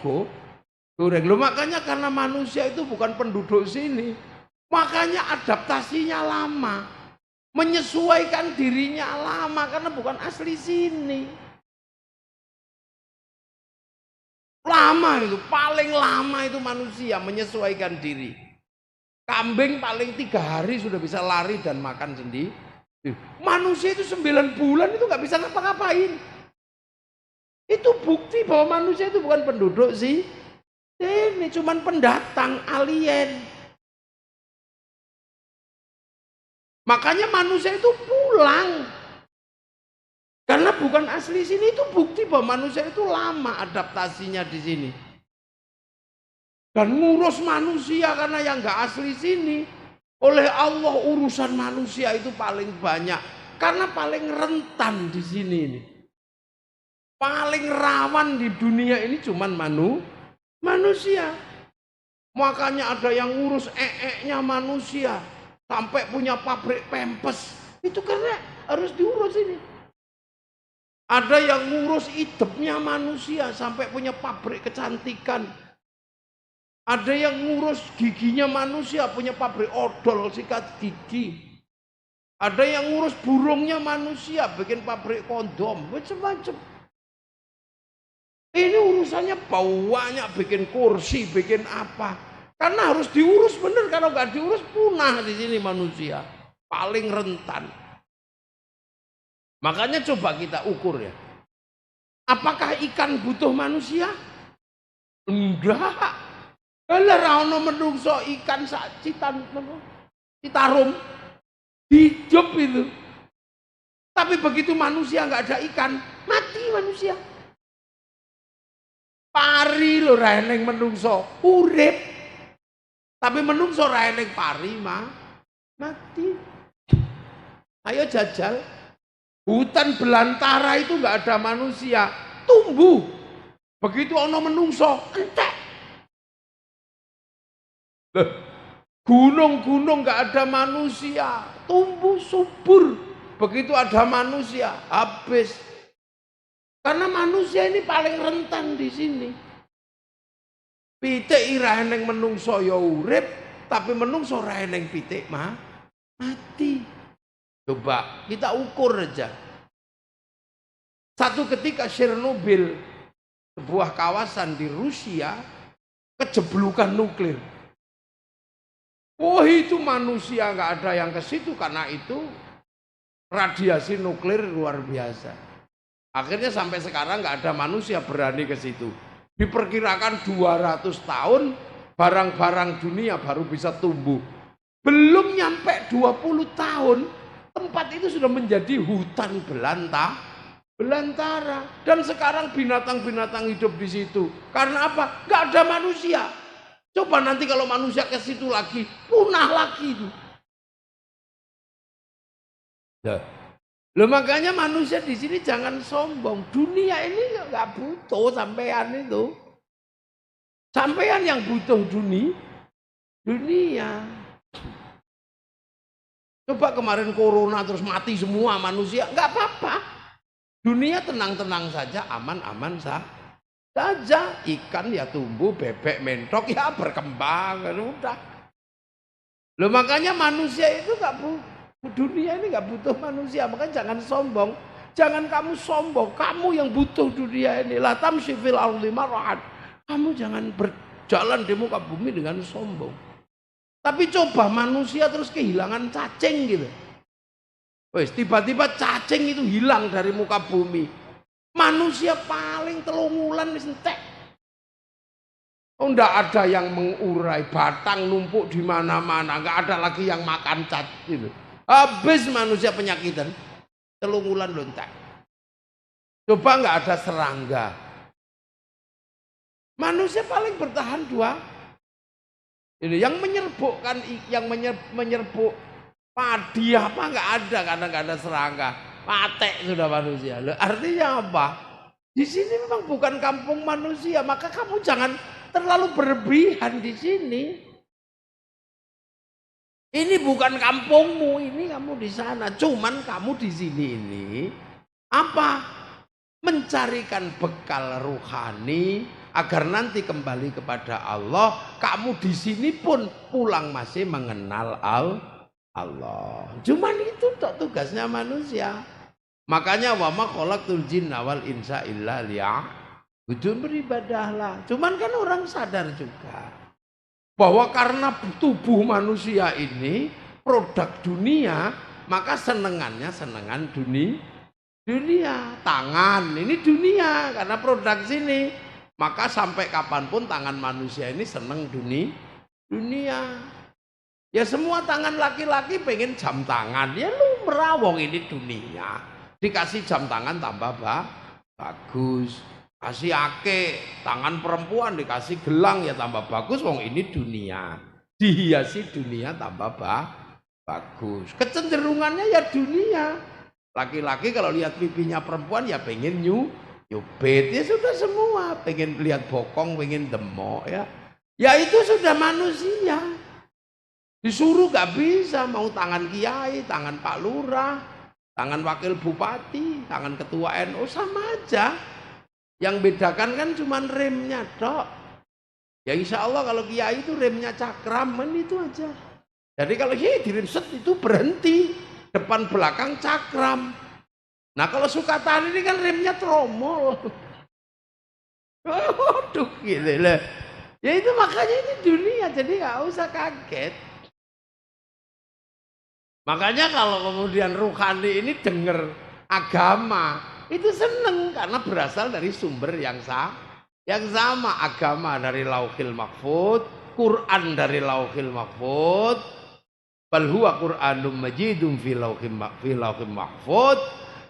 goreng. Loh makanya karena manusia itu bukan penduduk sini. Makanya adaptasinya lama. Menyesuaikan dirinya lama karena bukan asli sini. Lama itu, paling lama itu manusia menyesuaikan diri. Kambing paling 3 hari sudah bisa lari dan makan sendiri. Manusia itu 9 bulan itu nggak bisa ngapa-ngapain. Itu bukti bahwa manusia itu bukan penduduk sih. Ini cuman pendatang, alien. Makanya manusia itu pulang. Karena bukan asli sini, itu bukti bahwa manusia itu lama adaptasinya di sini. Dan ngurus manusia karena yang nggak asli sini. Oleh Allah urusan manusia itu paling banyak. Karena paling rentan di sini ini. Paling rawan di dunia ini cuman manusia. Makanya ada yang ngurus nya manusia. Sampai punya pabrik pempes. Itu karena harus diurus ini. Ada yang ngurus hidupnya manusia. Sampai punya pabrik kecantikan. Ada yang ngurus giginya manusia, punya pabrik odol, sikat gigi. Ada yang ngurus burungnya manusia, bikin pabrik kondom, macam-macam. Ini urusannya banyak, bikin kursi, bikin apa. Karena harus diurus bener, kalau nggak diurus punah di sini manusia. Paling rentan. Makanya coba kita ukur ya. Apakah ikan butuh manusia? Enggak. Kalau rano menungso ikan citarum hidup itu. Tapi begitu manusia nggak ada ikan, mati manusia. Pari lo raeneng menungso urip. Tapi menungso raeneng pari mati. Ayo jajal. Hutan belantara itu nggak ada manusia, tumbuh. Begitu ono menungso, entek. Gunung-gunung nggak ada manusia, tumbuh subur. Begitu ada manusia, habis. Karena manusia ini paling rentan di sini. Pitik ira eneng menungso ya urip, tapi menungso ora eneng pitik mati. Coba kita ukur aja. Satu ketika Chernobyl, sebuah kawasan di Rusia, kejeblukan nuklir. Oh itu manusia nggak ada yang ke situ karena itu radiasi nuklir luar biasa. Akhirnya sampai sekarang nggak ada manusia berani ke situ. Diperkirakan 200 tahun barang-barang dunia baru bisa tumbuh. Belum nyampe 20 tahun tempat itu sudah menjadi hutan belantara. Dan sekarang binatang-binatang hidup di situ. Karena apa? Nggak ada manusia. Coba nanti kalau manusia ke situ lagi, punah lagi itu. Loh makanya manusia di sini jangan sombong. Dunia ini nggak butuh sampean itu. Sampean yang butuh dunia. Coba kemarin corona terus mati semua manusia, nggak apa-apa. Dunia tenang-tenang saja, aman-aman saja. Ikan ya tumbuh, bebek mentok ya berkembang, udah. Loh makanya manusia itu nggak butuh. Dunia ini nggak butuh manusia, makanya jangan sombong. Jangan kamu sombong, kamu yang butuh dunia ini. La tamshi fil ardi marahan. Kamu jangan berjalan di muka bumi dengan sombong. Tapi coba manusia terus kehilangan cacing gitu. Wes tiba-tiba cacing itu hilang dari muka bumi. Manusia paling telungulan wis entek. Oh, ndak ada yang mengurai, batang numpuk di mana-mana, nggak ada lagi yang makan cat gitu. Habis manusia penyakitan, telungulan lontek. Coba nggak ada serangga. Manusia paling bertahan dua. Ini yang menyerbukkan, yang menyerbuk padi apa nggak ada karena nggak ada serangga. Patek sudah manusia. Loh, artinya apa? Di sini memang bukan kampung manusia, maka kamu jangan terlalu berlebihan di sini. Ini bukan kampungmu, ini kamu di sana. Cuman kamu di sini ini apa? Mencarikan bekal rohani agar nanti kembali kepada Allah. Kamu di sini pun pulang masih mengenal Allah. Cuman itu tugasnya manusia. Makanya wa ma khalaqtul jinna wal insa illa liya'budun, beribadahlah. Cuman kan orang sadar juga bahwa karena tubuh manusia ini produk dunia, maka senengannya senengan dunia. Tangan ini dunia karena produk sini. Maka sampai kapanpun tangan manusia ini seneng dunia. Ya semua tangan laki-laki pengen jam tangan. Ya lumrah, wong ini dunia. Dikasih jam tangan tambah bagus. Kasih ake tangan perempuan, dikasih gelang ya tambah bagus. Wong ini dunia. Dihiasi dunia tambah bagus. Kecenderungannya ya dunia. Laki-laki kalau lihat pipinya perempuan ya pengen nyubit. Ya sudah semua. Pengen lihat bokong, pengen demok ya. Ya itu sudah manusia. Disuruh gak bisa, mau tangan kiai, tangan pak lurah, tangan wakil bupati, tangan ketua NU sama aja. Yang bedakan kan cuma remnya dok. Ya insya Allah kalau kiai itu remnya cakram, itu aja. Jadi kalau kiai direm set itu berhenti, depan belakang cakram. Nah kalau Sukatani ini kan remnya tromol. Waduh gitu lah. Ya itu makanya ini dunia, jadi nggak usah kaget. Makanya kalau kemudian ruhani ini dengar agama, itu seneng karena berasal dari sumber yang sama. Agama dari Lauhil Mahfud, Quran dari Lauhil Mahfud, bal huwa Qur'anum majidum fi Lauhil Mahfud.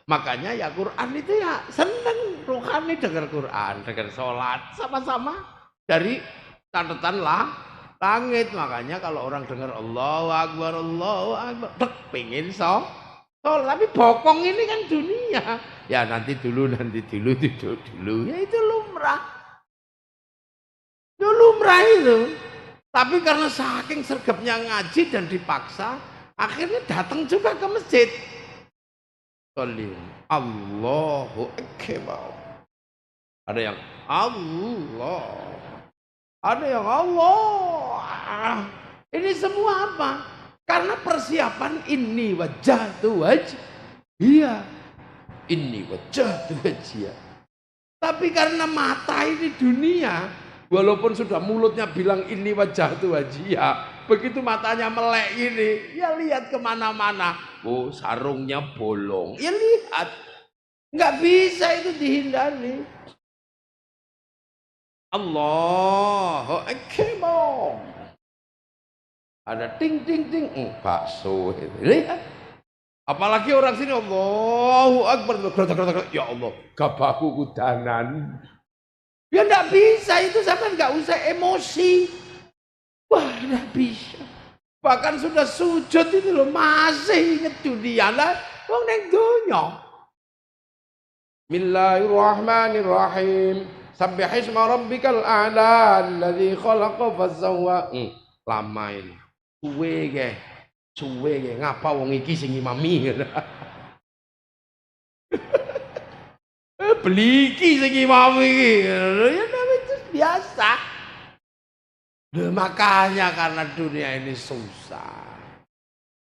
Makanya ya Quran itu ya seneng, ruhani dengar Quran, dengar sholat, sama-sama dari catatan langit. Makanya kalau orang dengar Allahu Akbar, pengen sholat. Tapi bokong ini kan dunia. Ya nanti dulu, ya itu lumrah. Itu lumrah itu. Tapi karena saking sergapnya ngaji dan dipaksa, akhirnya datang juga ke masjid. Allahu Akbar. Ada yang Allah. Ada yang Allah. Ini semua apa? Karena persiapan ini wajah tu wajah. Iya. Ini wajah tu wajah. Tapi karena mata ini dunia, walaupun sudah mulutnya bilang ini wajah tu wajah, begitu matanya melek ini, ya lihat kemana-mana. Oh sarungnya bolong. Ya lihat. Nggak bisa itu dihindari. Allahu Akbar. Ada ting ting ting, bakso itu. Lihat. Apalagi orang sini Allahu Akbar, ya Allah, gabaku kudanan. Ya enggak bisa itu, sampai enggak usah emosi. Wah, enggak bisa. Bahkan sudah sujud itu loh, masih ingat dunia lah, wong ning donya. Bismillahirrahmanirrahim. Sabbihisma rabbikal a'la alladzi khalaqa fasawwa. Lama ini. Suwe ge. Ngapa wong iki sing imami? Beli iki sing imami iki. Ya itu biasa. Makanya karena dunia ini susah.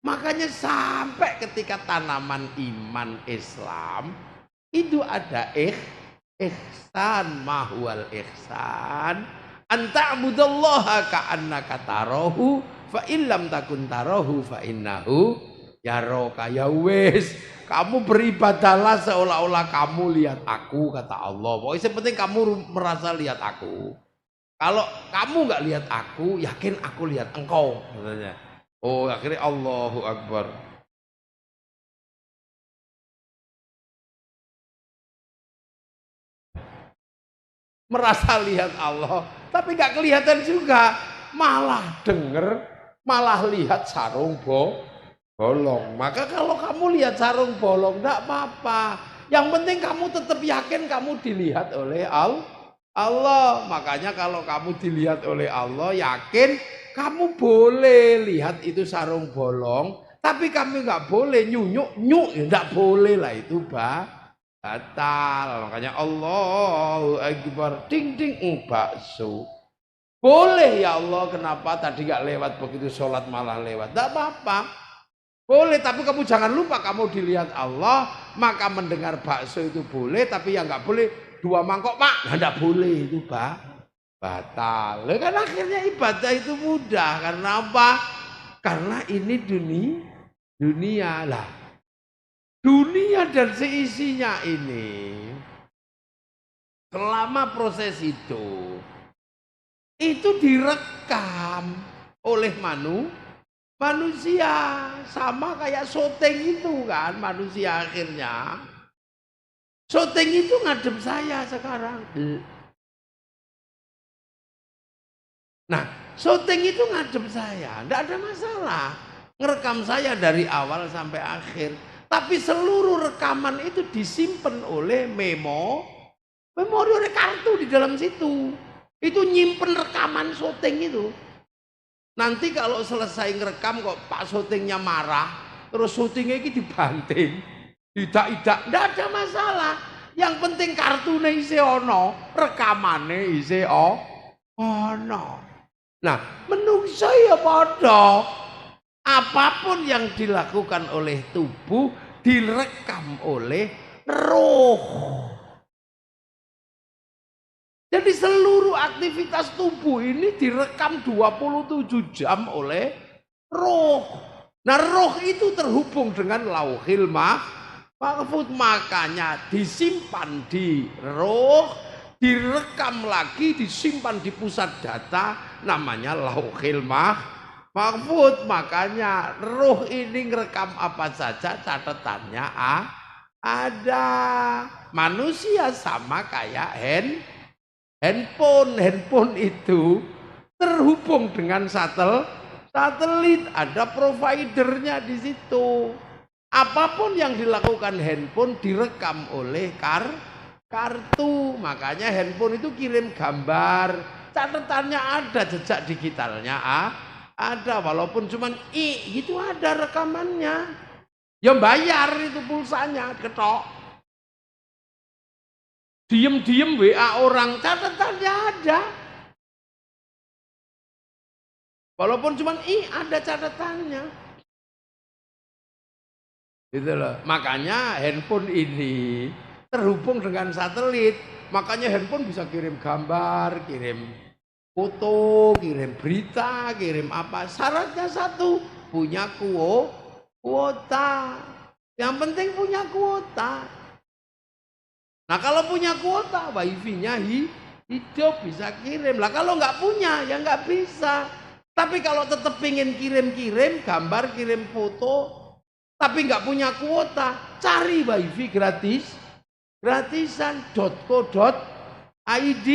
Makanya sampai ketika tanaman iman Islam itu ada ihsan, mahwal ihsan. Anta'budallaha ka'annaka tarahu fa illam takun tarahu fa innahu Ya roka, ya wis, kamu beribadahlah seolah-olah kamu lihat aku, kata Allah. Pokoknya yang penting kamu merasa lihat aku. Kalau kamu nggak lihat aku, yakin aku lihat engkau, katanya. Oh, akhirnya Allahu Akbar. Merasa lihat Allah, tapi nggak kelihatan juga, malah denger, malah lihat sarung bolong. Maka kalau kamu lihat sarung bolong enggak apa-apa, yang penting kamu tetap yakin kamu dilihat oleh Allah. Makanya kalau kamu dilihat oleh Allah, yakin kamu boleh lihat itu sarung bolong, tapi kamu nggak boleh nyunyuk enggak boleh lah, itu batal. Makanya Allahu Akbar, ding ding bakso. Boleh ya Allah, kenapa tadi gak lewat, begitu sholat malah lewat? Tidak apa-apa, boleh, tapi kamu jangan lupa kamu dilihat Allah. Maka mendengar bakso itu boleh, tapi yang gak boleh 2 mangkok pak, nah, tidak boleh, itu batal. Kan akhirnya ibadah itu mudah, karena apa? Karena ini dunia lah. Dunia dan seisinya ini, selama proses itu direkam oleh manusia. Sama kayak syuting itu kan, manusia akhirnya. Syuting itu ngadep saya sekarang. Nah, syuting itu ngadep saya, tidak ada masalah. Ngerekam saya dari awal sampai akhir. Tapi seluruh rekaman itu disimpan oleh memori oleh kartu di dalam situ. Itu nyimpen rekaman syuting itu. Nanti kalau selesai ngerekam kok Pak syutingnya marah, terus syutingnya ini dibanting, tidak ada masalah. Yang penting kartunya isi ono, rekamannya isi ono. Nah, menungso ya padha. Apapun yang dilakukan oleh tubuh direkam oleh roh. Jadi seluruh aktivitas tubuh ini direkam 27 jam oleh roh. Nah, roh itu terhubung dengan Lauhil Mahfuz, makanya disimpan di roh, direkam lagi, disimpan di pusat data namanya Lauhil Mahfuz. Makanya roh ini ngerekam apa saja catatannya ada. Manusia sama kayak handphone itu terhubung dengan satelit, ada providernya di situ. Apapun yang dilakukan handphone direkam oleh kartu. Makanya handphone itu kirim gambar, catatannya ada, jejak digitalnya ada, walaupun cuman gitu ada rekamannya. Ya bayar itu pulsanya, ketok. Diem-diem WA orang, catatannya ada. Walaupun cuman ada catatannya. Gitu loh. Makanya handphone ini terhubung dengan satelit. Makanya handphone bisa kirim gambar, kirim foto, kirim berita, kirim apa. Syaratnya satu, punya kuota. Yang penting punya kuota. Nah, kalau punya kuota, wifi-nya hidup, bisa kirim. Lah kalau nggak punya, ya nggak bisa. Tapi kalau tetap pengen kirim-kirim gambar, kirim foto, tapi nggak punya kuota, cari wifi gratisan .co.id,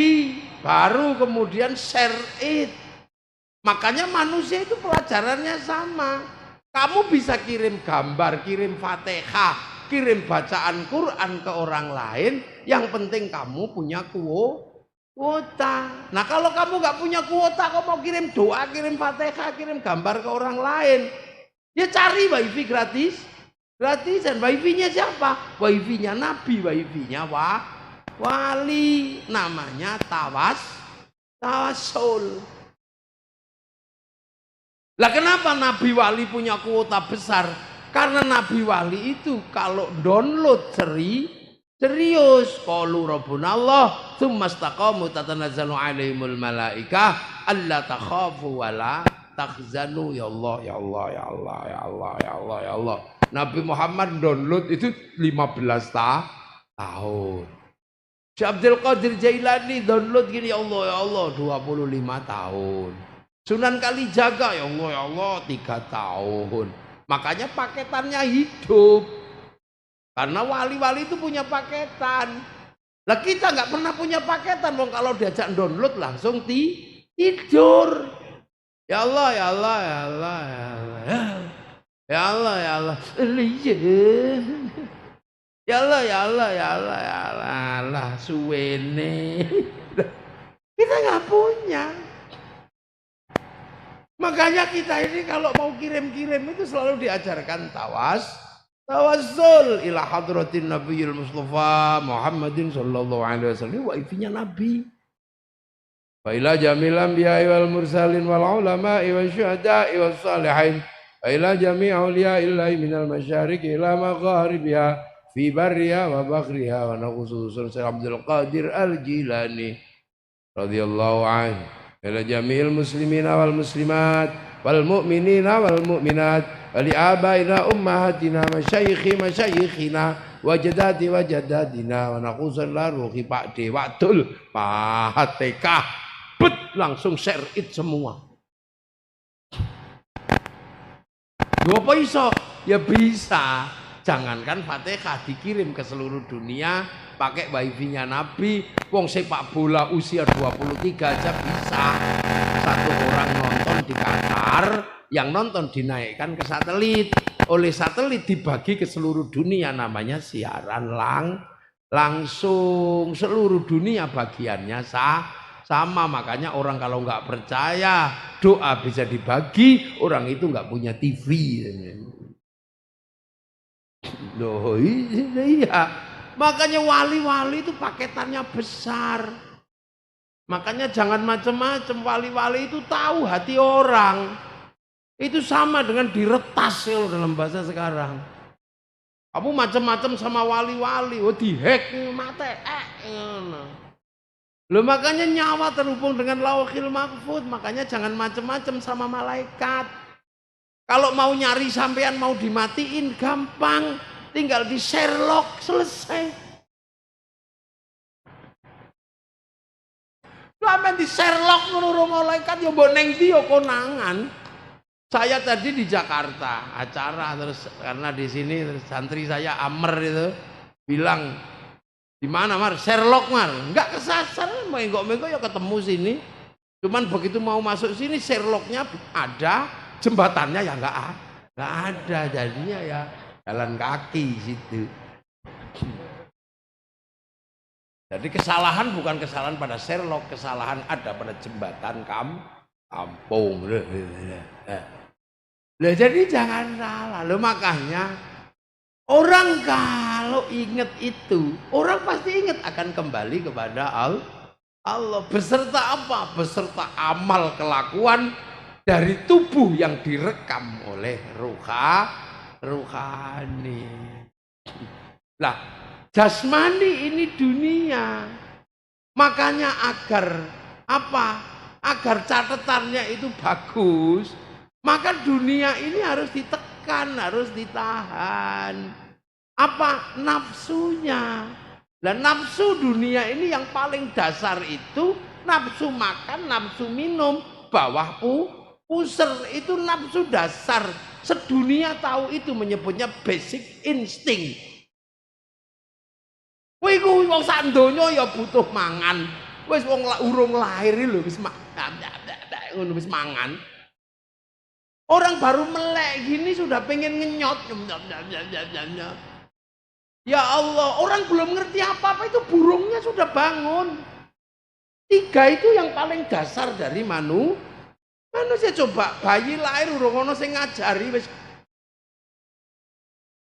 baru kemudian share it. Makanya manusia itu pelajarannya sama. Kamu bisa kirim gambar, kirim Fatihah, kirim bacaan Quran ke orang lain, yang penting kamu punya kuota. Nah, kalau kamu nggak punya kuota, kamu mau kirim doa, kirim Fatihah, kirim gambar ke orang lain, ya cari wifi gratisan. Wifi-nya siapa? Wifi-nya Nabi, wifi-nya wali, namanya tawasul. Lah kenapa Nabi wali punya kuota besar? Karena Nabi wali itu kalau download serius. Qalu rabbuna Allah tsumma istaqamu tatanazzalu alaihimul malaikah alla takhafu wala takhzanu, ya Allah, ya Allah, ya Allah, ya Allah, ya Allah, ya Allah. Nabi Muhammad download itu 15 tahun. Syekh Abdul Qadir Jailani download gini, ya Allah 25 tahun. Sunan Kalijaga, ya Allah 3 tahun. Makanya paketannya hidup. Karena wali-wali itu punya paketan. Lah kita nggak pernah punya paketan, wong kalau diajak download langsung tidur. Ya Allah, ya Allah, ya Allah, ya Allah. Ya Allah, ya Allah. Ya Allah, ya Allah, ya Allah, ya Allah, suwene. Kita nggak punya. Makanya kita ini kalau mau kirim-kirim itu selalu diajarkan tawassul ila hadratin Nabiyil Mustafa Muhammadin sallallahu alaihi wasallam, wa ifinya Nabi. Wa ila jamil anbiya'i wal mursalin wal ulama'i wasyuhada'i was salihin. Wa ila jami' awliya'illahi minal masyariqi ila magharibiha. Fi barriha wa bakhriha, wa nakhususun Syekh Abdul Qadir Al-Jilani radhiyallahu anhu ila jami'il muslimina wal muslimat wal mu'minina wal mu'minat wa li abaina ummahatina masyayikhina wa jadati wa jadadina, wa nakhusun la ruhi Pak De Wadul Fatihah bet langsung share it semua. Apa iso? Ya bisa. Jangankan Fatihah dikirim ke seluruh dunia pakai wifi-nya Nabi. Wong sepak bola usia 23 aja bisa. Satu orang nonton di Qatar, yang nonton dinaikkan ke satelit. Oleh satelit dibagi ke seluruh dunia, namanya siaran langsung. Seluruh dunia bagiannya sama. Makanya orang kalau nggak percaya doa bisa dibagi, orang itu nggak punya TV. Loh iya, makanya wali-wali itu paketannya besar. Makanya jangan macam-macam, wali-wali itu tahu hati orang. Itu sama dengan diretas kalau dalam bahasa sekarang. Kamu macam-macam sama wali-wali, dihack mate. Loh makanya nyawa terhubung dengan Lauhil Mahfuz, makanya jangan macam-macam sama malaikat. Kalau mau nyari sampean mau dimatiin gampang, tinggal di Sherlock selesai. Sampean di Sherlock menurut malaikat ya mbok neng ndi ya konangan. Saya tadi di Jakarta acara, terus karena di sini terus santri saya Amer itu bilang, di mana Mar? Sherlock Mar. Enggak kesasar, menggok-menggok ya ketemu sini. Cuman begitu mau masuk sini Sherlocknya ada, jembatannya ya nggak ada, jadinya ya jalan kaki situ. Jadi kesalahan bukan kesalahan pada Sherlock, kesalahan ada pada jembatan kampung. Loh, jadi jangan salah. Loh, makanya orang kalau ingat itu, orang pasti ingat akan kembali kepada Allah. Beserta apa? Beserta amal kelakuan dari tubuh yang direkam oleh ruhani. Lah, jasmani ini dunia. Makanya agar apa? Agar catatannya itu bagus, maka dunia ini harus ditekan, harus ditahan. Apa? Nafsunya. Dan nafsu dunia ini yang paling dasar itu nafsu makan, nafsu minum, bawah pusar itu nafsu dasar. Sedunia tahu itu, menyebutnya basic instinct. Kowe iku wong sak donya ya butuh mangan. Wis wong urung lahir lho wis ngono wis mangan. Orang baru melek gini sudah pengen ngenyot. Ya Allah, orang belum ngerti apa-apa itu burungnya sudah bangun. 3 itu yang paling dasar dari manusia. Coba bayi lahir urung ono sing ngajari wis.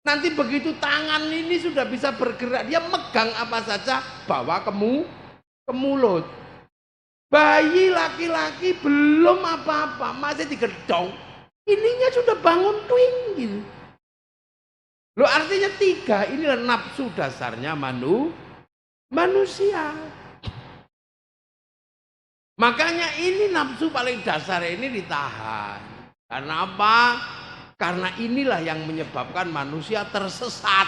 Nanti begitu tangan ini sudah bisa bergerak, dia megang apa saja bawa ke mulut. Bayi laki-laki belum apa-apa, masih digedong, ininya sudah bangun twing gitu. Loh, artinya 3 inilah nafsu dasarnya manusia. Makanya ini nafsu paling dasar ini ditahan. Karena apa? Karena inilah yang menyebabkan manusia tersesat.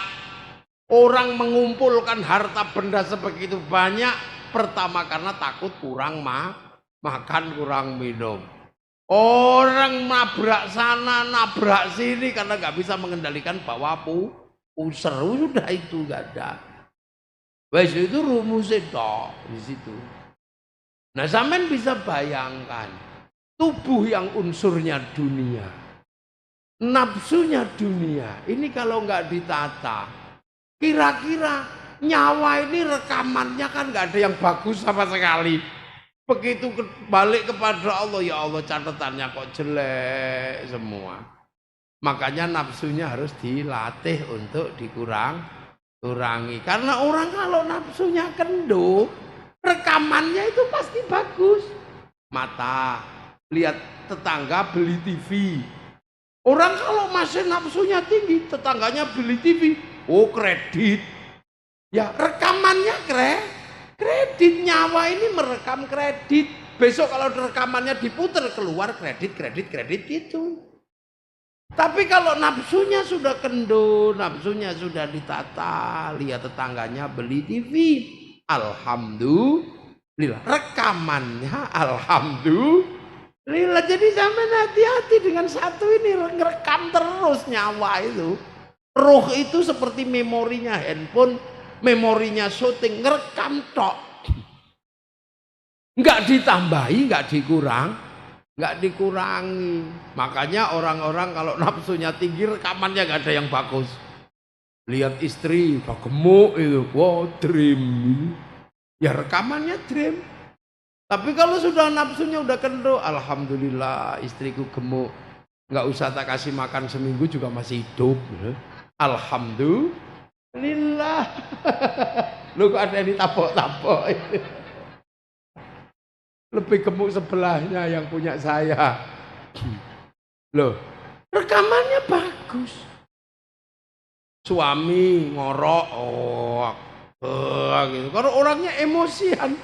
Orang mengumpulkan harta benda sebegitu banyak, pertama karena takut kurang makan, kurang minum. Orang nabrak sana, nabrak sini karena nggak bisa mengendalikan bawa pusar. Sudah itu nggak ada. Wes itu rumusnya toh di situ. Nah, sampean bisa bayangkan tubuh yang unsurnya dunia, nafsunya dunia. Ini kalau nggak ditata, kira-kira nyawa ini rekamannya kan nggak ada yang bagus sama sekali. Begitu balik kepada Allah, ya Allah catatannya kok jelek semua. Makanya nafsunya harus dilatih untuk dikurangi. Karena orang kalau nafsunya kendor, rekamannya itu pasti bagus. Mata, lihat tetangga beli TV. Orang kalau masih nafsunya tinggi, tetangganya beli TV, oh kredit. Ya rekamannya kredit, nyawa ini merekam kredit. Besok kalau rekamannya diputar keluar kredit gitu. Tapi kalau nafsunya sudah kendor, nafsunya sudah ditata, lihat tetangganya beli TV, alhamdulillah, rekamannya alhamdulillah. Jadi sampean hati-hati dengan satu ini, ngerekam terus nyawa itu. Roh itu seperti memorinya handphone, memorinya syuting, ngerekam tok. Enggak ditambahi, enggak dikurangi. Makanya orang-orang kalau nafsunya tinggi, rekamannya enggak ada yang bagus. Lihat istri, udah gemuk itu, wow dream. Ya rekamannya dream. Tapi kalau sudah nafsunya udah kendor, alhamdulillah istriku gemuk, nggak usah tak kasih makan seminggu juga masih hidup. Alhamdulillah. Lu kok ada yang ditapok-tapok itu. Lebih gemuk sebelahnya yang punya saya. Loh, rekamannya bagus. Suami ngorok, gitu. Kalau orangnya emosian,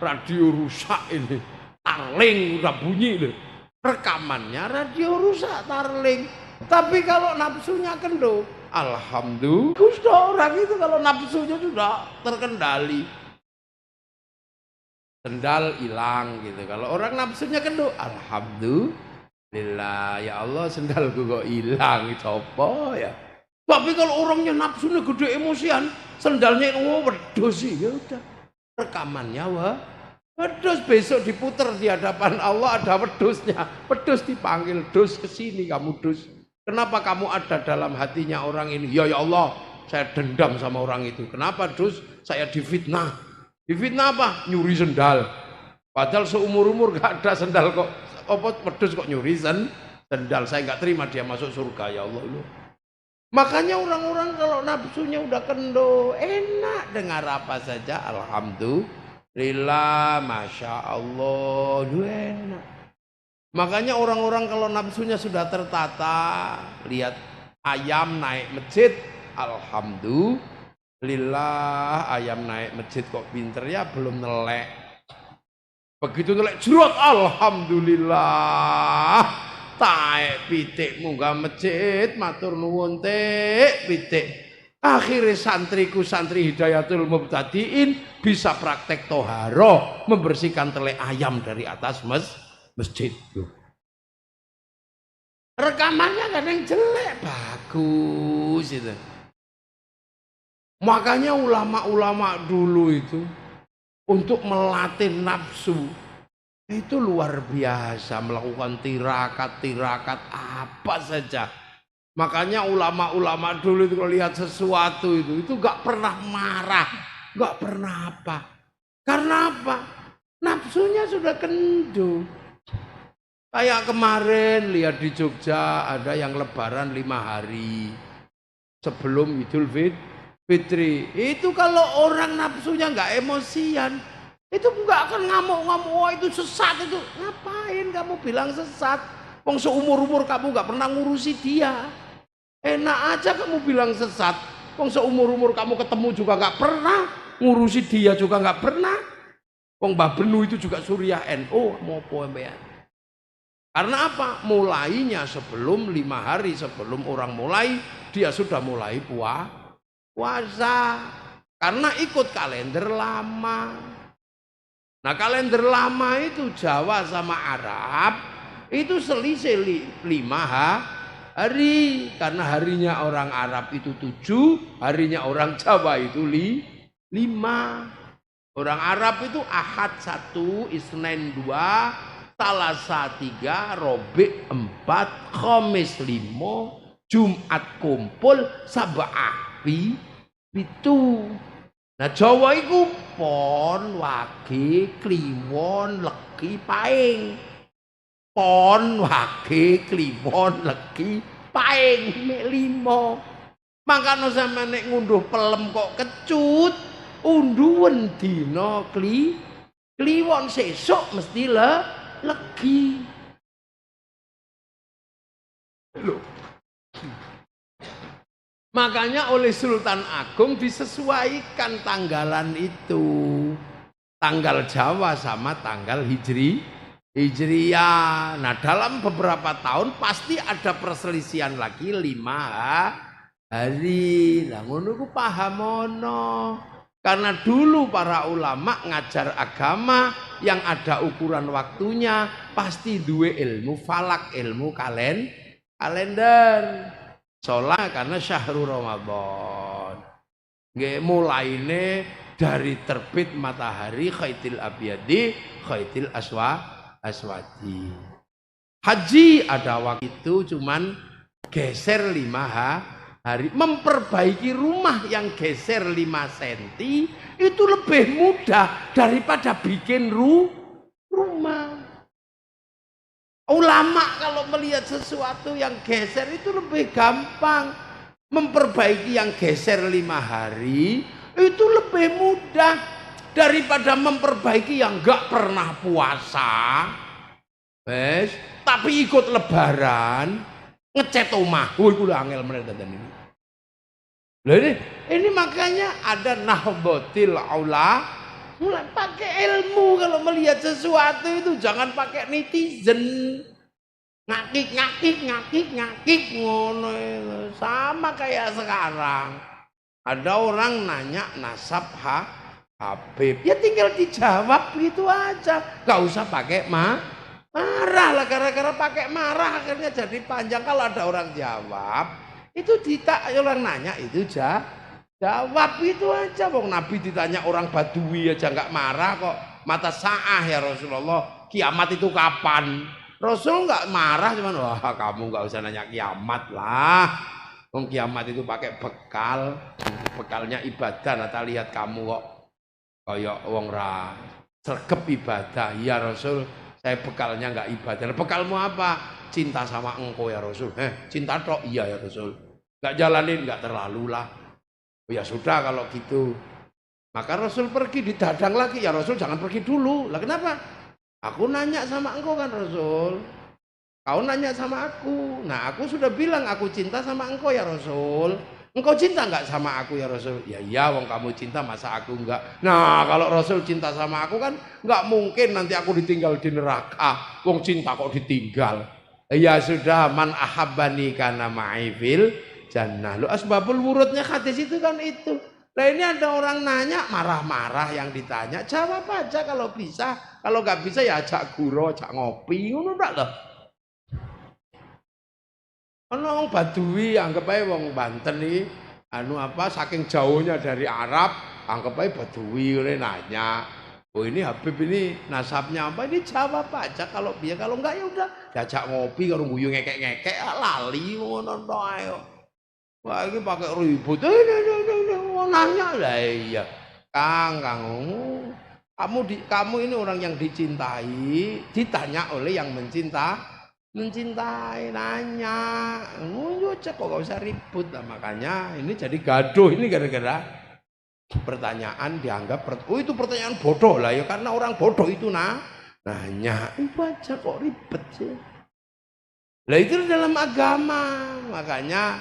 radio rusak ini, tarling udah bunyi loh. Rekamannya radio rusak, tarling. Tapi kalau nafsunya kendor, alhamdulillah, orang itu kalau nafsunya sudah terkendali, sendal hilang gitu. Kalau orang nafsunya kendor, alhamdulillah, ya Allah sendalku kok hilang, coba ya. Tapi kalau orangnya nafsunya gede emosian, sendalnya wedus sih, ya udah. Rekamannya wedus, besok diputer di hadapan Allah ada wedusnya. Wedus dipanggil, dus kesini kamu dus. Kenapa kamu ada dalam hatinya orang ini? Ya Allah, saya dendam sama orang itu. Kenapa dus? Saya difitnah. Difitnah apa? Nyuri sendal. Padahal seumur-umur gak ada sendal kok. Apa wedus kok nyuri sendal? Saya gak terima dia masuk surga, ya Allah itu. Makanya orang-orang kalau nafsunya udah kendor, enak dengar apa saja, alhamdulillah, masya Allah, enak. Makanya orang-orang kalau nafsunya sudah tertata, lihat ayam naik masjid, alhamdulillah, ayam naik masjid kok pinter ya, belum nelek. Begitu nelek jerot, alhamdulillah. Taek pitik munggah masjid, matur nuwun tek pitik. Akhirnya santriku santri Hidayatul Mubtadiin bisa praktek toharo, membersihkan telek ayam dari atas masjid. Rekamannya kadang jelek, bagus itu. Makanya ulama-ulama dulu itu untuk melatih nafsu itu luar biasa, melakukan tirakat apa saja. Makanya ulama-ulama dulu itu kalau lihat sesuatu itu gak pernah marah, gak pernah apa. Karena apa? Nafsunya sudah kendor. Kayak kemarin lihat di Jogja ada yang lebaran 5 hari sebelum Idul Fitri. Itu kalau orang nafsunya gak emosian, itu enggak akan ngamuk-ngamuk, wah itu sesat itu. Ngapain kamu bilang sesat? Wong seumur-umur kamu enggak pernah ngurusi dia. Enak aja kamu bilang sesat. Wong seumur-umur kamu ketemu juga enggak pernah, ngurusi dia juga enggak pernah. Wong Mbah Benu itu juga Suriah NU, mau sampean. Karena apa? Mulainya sebelum 5 hari sebelum orang mulai, dia sudah mulai puasa. Karena ikut kalender lama. Nah kalender lama itu Jawa sama Arab, itu selisih 5 hari. Karena harinya orang Arab itu 7, harinya orang Jawa itu 5. Orang Arab itu Ahad 1, Isnin 2, Salasa 3, Robi 4, Khamis 5, Jumat kumpul, Sabah pitu. Nah Jawa iku Pon, Wage, Kliwon, Legi, Paing. Pon, Wage, Kliwon, Legi, Paing, mek 5. Makanya sama nek ngunduh pelem kok kecut, unduhen dina Kliwon sesuk mesti Legi. Loh. Makanya oleh Sultan Agung disesuaikan tanggalan itu. Tanggal Jawa sama tanggal Hijriyah. Nah dalam beberapa tahun pasti ada perselisihan lagi 5 hari. Lah ngono ku pahamono. Karena dulu para ulama ngajar agama yang ada ukuran waktunya pasti duwe ilmu falak, ilmu kalender. Sholat karena syahrul Ramadan. Nggih mulaine dari terbit matahari khaitil abyadi khaitil aswadi. Haji ada waktu itu cuman geser 5 hari. Memperbaiki rumah yang geser 5 cm itu lebih mudah daripada bikin rumah. Ulama kalau melihat sesuatu yang geser itu lebih gampang. Memperbaiki yang geser 5 hari itu lebih mudah daripada memperbaiki yang enggak pernah puasa. Wes, tapi ikut lebaran ngecat omah. Woi kuwi angel meneh dandan ini. Lah ini makanya ada Nahdlatul Ulama. Mulai pakai ilmu kalau melihat sesuatu itu jangan pakai netizen ngakik ngono. Sama kayak sekarang ada orang nanya nasab Habib ya tinggal dijawab gitu aja, nggak usah pakai marah lah. Gara-gara pakai marah akhirnya jadi panjang. Kalau ada orang jawab itu orang nanya itu jawab itu aja. Wong Nabi ditanya orang Badui aja nggak marah kok. Mata sa'ah ya Rasulullah, kiamat itu kapan? Rasul nggak marah, cuman wah kamu nggak usah nanya kiamat lah. Wong kiamat itu pakai bekalnya ibadah. Nah lihat kamu kok kayak wong ra sergep ibadah. Ya Rasul, saya bekalnya nggak ibadah. Bekalmu apa? Cinta sama engkau ya Rasul. Cinta tok? Iya ya Rasul. Nggak jalanin nggak terlalu lah. Oh ya sudah kalau gitu. Maka Rasul pergi, didadang lagi. Ya Rasul jangan pergi dulu. Lah kenapa? Aku nanya sama engkau kan Rasul. Kau nanya sama aku. Nah aku sudah bilang aku cinta sama engkau ya Rasul. Engkau cinta nggak sama aku ya Rasul? Ya iya wong kamu cinta masa aku enggak. Nah kalau Rasul cinta sama aku kan nggak mungkin nanti aku ditinggal di neraka. Wong cinta kok ditinggal. Ya sudah, man ahabbani kana ma'ifil jannah. Lu asbabul wurudnya hadis itu kan itu. Nah ini ada orang nanya marah-marah, yang ditanya jawab aja kalau bisa. Kalau nggak bisa ya ajak guru, ajak ngopi, ngono tak loh. Ono wong Badui anggap ae wong Banten iki saking jauhnya dari Arab, anggap ae Badui ngene nanya. Oh ini Habib ini nasabnya apa? Ini jawab aja kalau bisa, kalau enggak ya udah diajak ngopi karo guyu ngekek-ngekek lali ngono to ae. Wah ini pakai ribut. Nanya lah iya. Kang, kamu ini orang yang dicintai, ditanya oleh yang mencintai, nanya. Cek kok gak usah ribut. Nah, makanya ini jadi gaduh ini gara-gara pertanyaan dianggap itu pertanyaan bodoh lah ya, karena orang bodoh itu nanya. Itu aja kok ribet sih. Lah itu dalam agama, makanya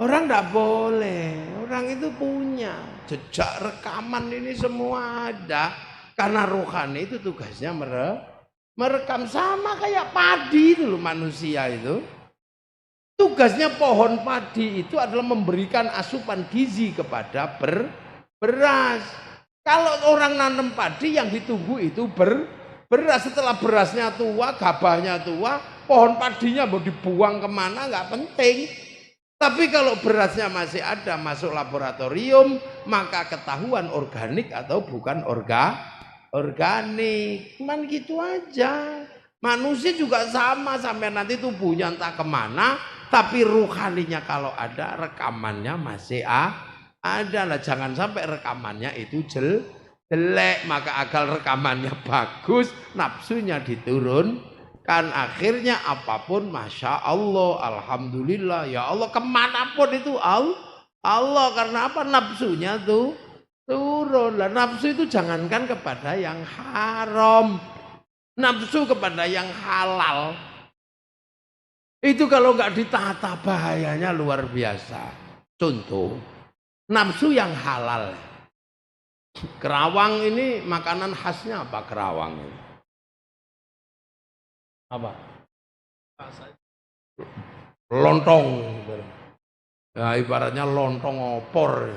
orang tidak boleh. Orang itu punya jejak rekaman ini semua ada. Karena rohani itu tugasnya merekam, sama kayak padi itu loh. Manusia itu tugasnya pohon padi itu adalah memberikan asupan gizi kepada beras. Kalau orang nanam padi yang ditunggu itu beras. Setelah berasnya tua, gabahnya tua, pohon padinya mau dibuang kemana nggak penting. Tapi kalau berasnya masih ada, masuk laboratorium, maka ketahuan organik atau bukan organik. Cuman gitu aja. Manusia juga sama, sampai nanti tubuhnya entah kemana, tapi ruhaninya kalau ada, rekamannya masih ada lah. Jangan sampai rekamannya itu jelek. Maka agar rekamannya bagus, nafsunya diturun. Kan akhirnya apapun Masya Allah, Alhamdulillah, ya Allah, kemanapun itu Allah. Karena apa? Nafsunya tuh turun. Lah nafsu itu jangankan kepada yang haram, nafsu kepada yang halal itu kalau nggak ditata bahayanya luar biasa. Contoh, nafsu yang halal. Kerawang ini makanan khasnya apa kerawang ini? Apa? Lontong. Nah, ibaratnya lontong opor.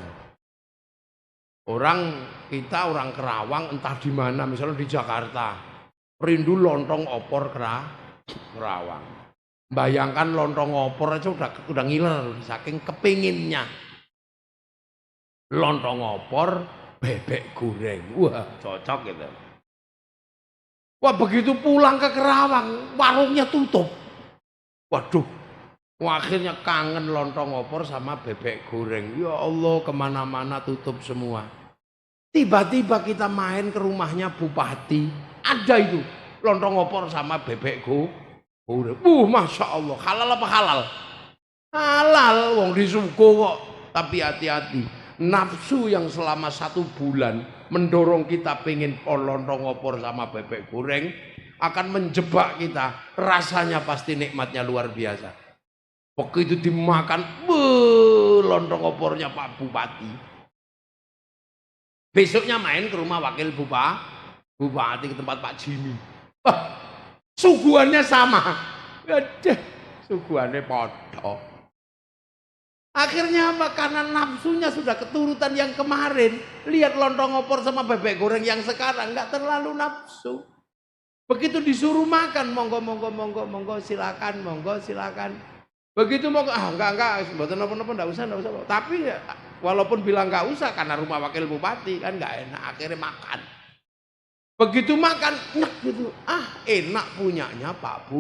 Kita orang Kerawang entah di mana, misalnya di Jakarta, rindu lontong opor Kerawang. Bayangkan lontong opor aja udah ngiler saking kepinginnya. Lontong opor, bebek goreng, wah cocok gitu. Wah begitu pulang ke Kerawang, warungnya tutup. Waduh, akhirnya kangen lontong opor sama bebek goreng. Ya Allah, kemana-mana tutup semua. Tiba-tiba kita main ke rumahnya bupati, ada itu lontong opor sama bebek goreng. Masya Allah, halal apa halal? Halal, wong disuko kok. Tapi hati-hati, nafsu yang selama 1 bulan mendorong kita pengen lontong opor sama bebek goreng akan menjebak kita. Rasanya pasti nikmatnya luar biasa. Begitu dimakan, lontong opornya Pak Bupati. Besoknya main ke rumah wakil bupati ke tempat Pak Jimmy. Suguhannya sama. Suguhannya podo. Akhirnya apa? Karena nafsunya sudah keturutan yang kemarin. Lihat lontong opor sama bebek goreng yang sekarang nggak terlalu nafsu. Begitu disuruh makan, monggo silakan. Begitu enggak, mboten napa-napa, enggak usah. Tapi walaupun bilang enggak usah karena rumah wakil bupati kan enggak enak, akhirnya makan. Begitu makan, enak gitu. Enak punyanya Pak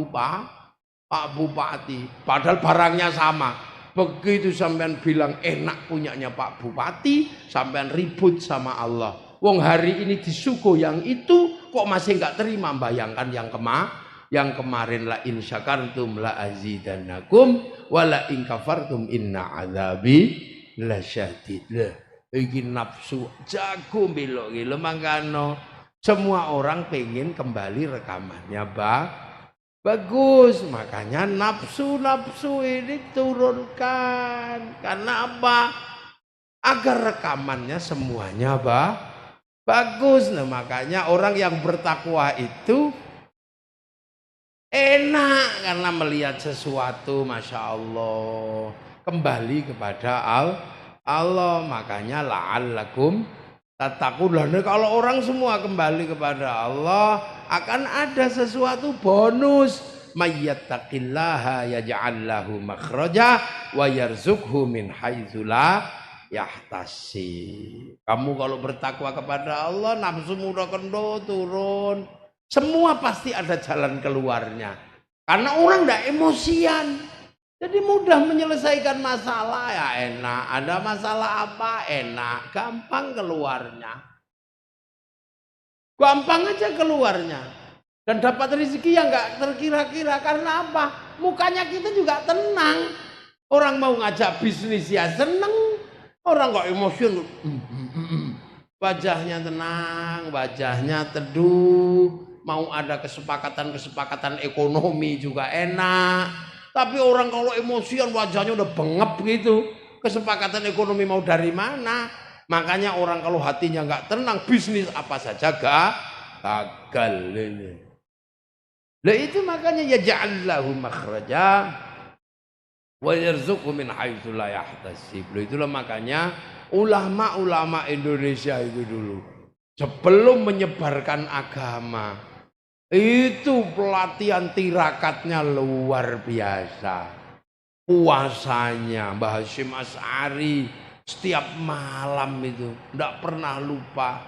Bupati. Padahal barangnya sama. Begitu sampean bilang enak punyanya Pak Bupati, sampean ribut sama Allah. Wong hari ini disuguh yang itu kok masih enggak terima. Bayangkan yang kemarin, la in syakartum la azidannakum wa la in kafartum inna azabi lasyadid. Iki nafsu jago belok iki. Mangkano semua orang pengen kembali rekamannya bagus, makanya nafsu ini turunkan. Karena apa? Agar rekamannya semuanya bagus. Nah, makanya orang yang bertakwa itu enak karena melihat sesuatu, Masya Allah, kembali kepada Allah. Makanya la'allakum tattaqun. Kalau orang semua kembali kepada Allah, akan ada sesuatu bonus. Mayyattaqillaha yaj'al lahu makhraja wa yarzuqhu min haitsu la yahtasib. Kamu kalau bertakwa kepada Allah, nafsumu udah kendo turun. Semua pasti ada jalan keluarnya. Karena orang tidak emosian. Jadi mudah menyelesaikan masalah, ya enak. Ada masalah apa? Enak. Gampang keluarnya. Gampang aja keluarnya. Dan dapat rezeki yang nggak terkira-kira. Karena apa? Mukanya kita juga tenang. Orang mau ngajak bisnis ya seneng. Orang kok emosi. Wajahnya tenang, wajahnya teduh. Mau ada kesepakatan ekonomi juga enak. Tapi orang kalau emosian wajahnya udah bengep gitu. Kesepakatan ekonomi mau dari mana? Makanya orang kalau hatinya nggak tenang, bisnis apa saja gagal ini. Lah itu makanya ya ja'allahu makhraja wa yarzuqhu min haitsu la yahtasib. Itulah makanya ulama-ulama Indonesia itu dulu sebelum menyebarkan agama itu pelatihan tirakatnya luar biasa. Puasanya Mbah Hasyim Asy'ari setiap malam itu tidak pernah lupa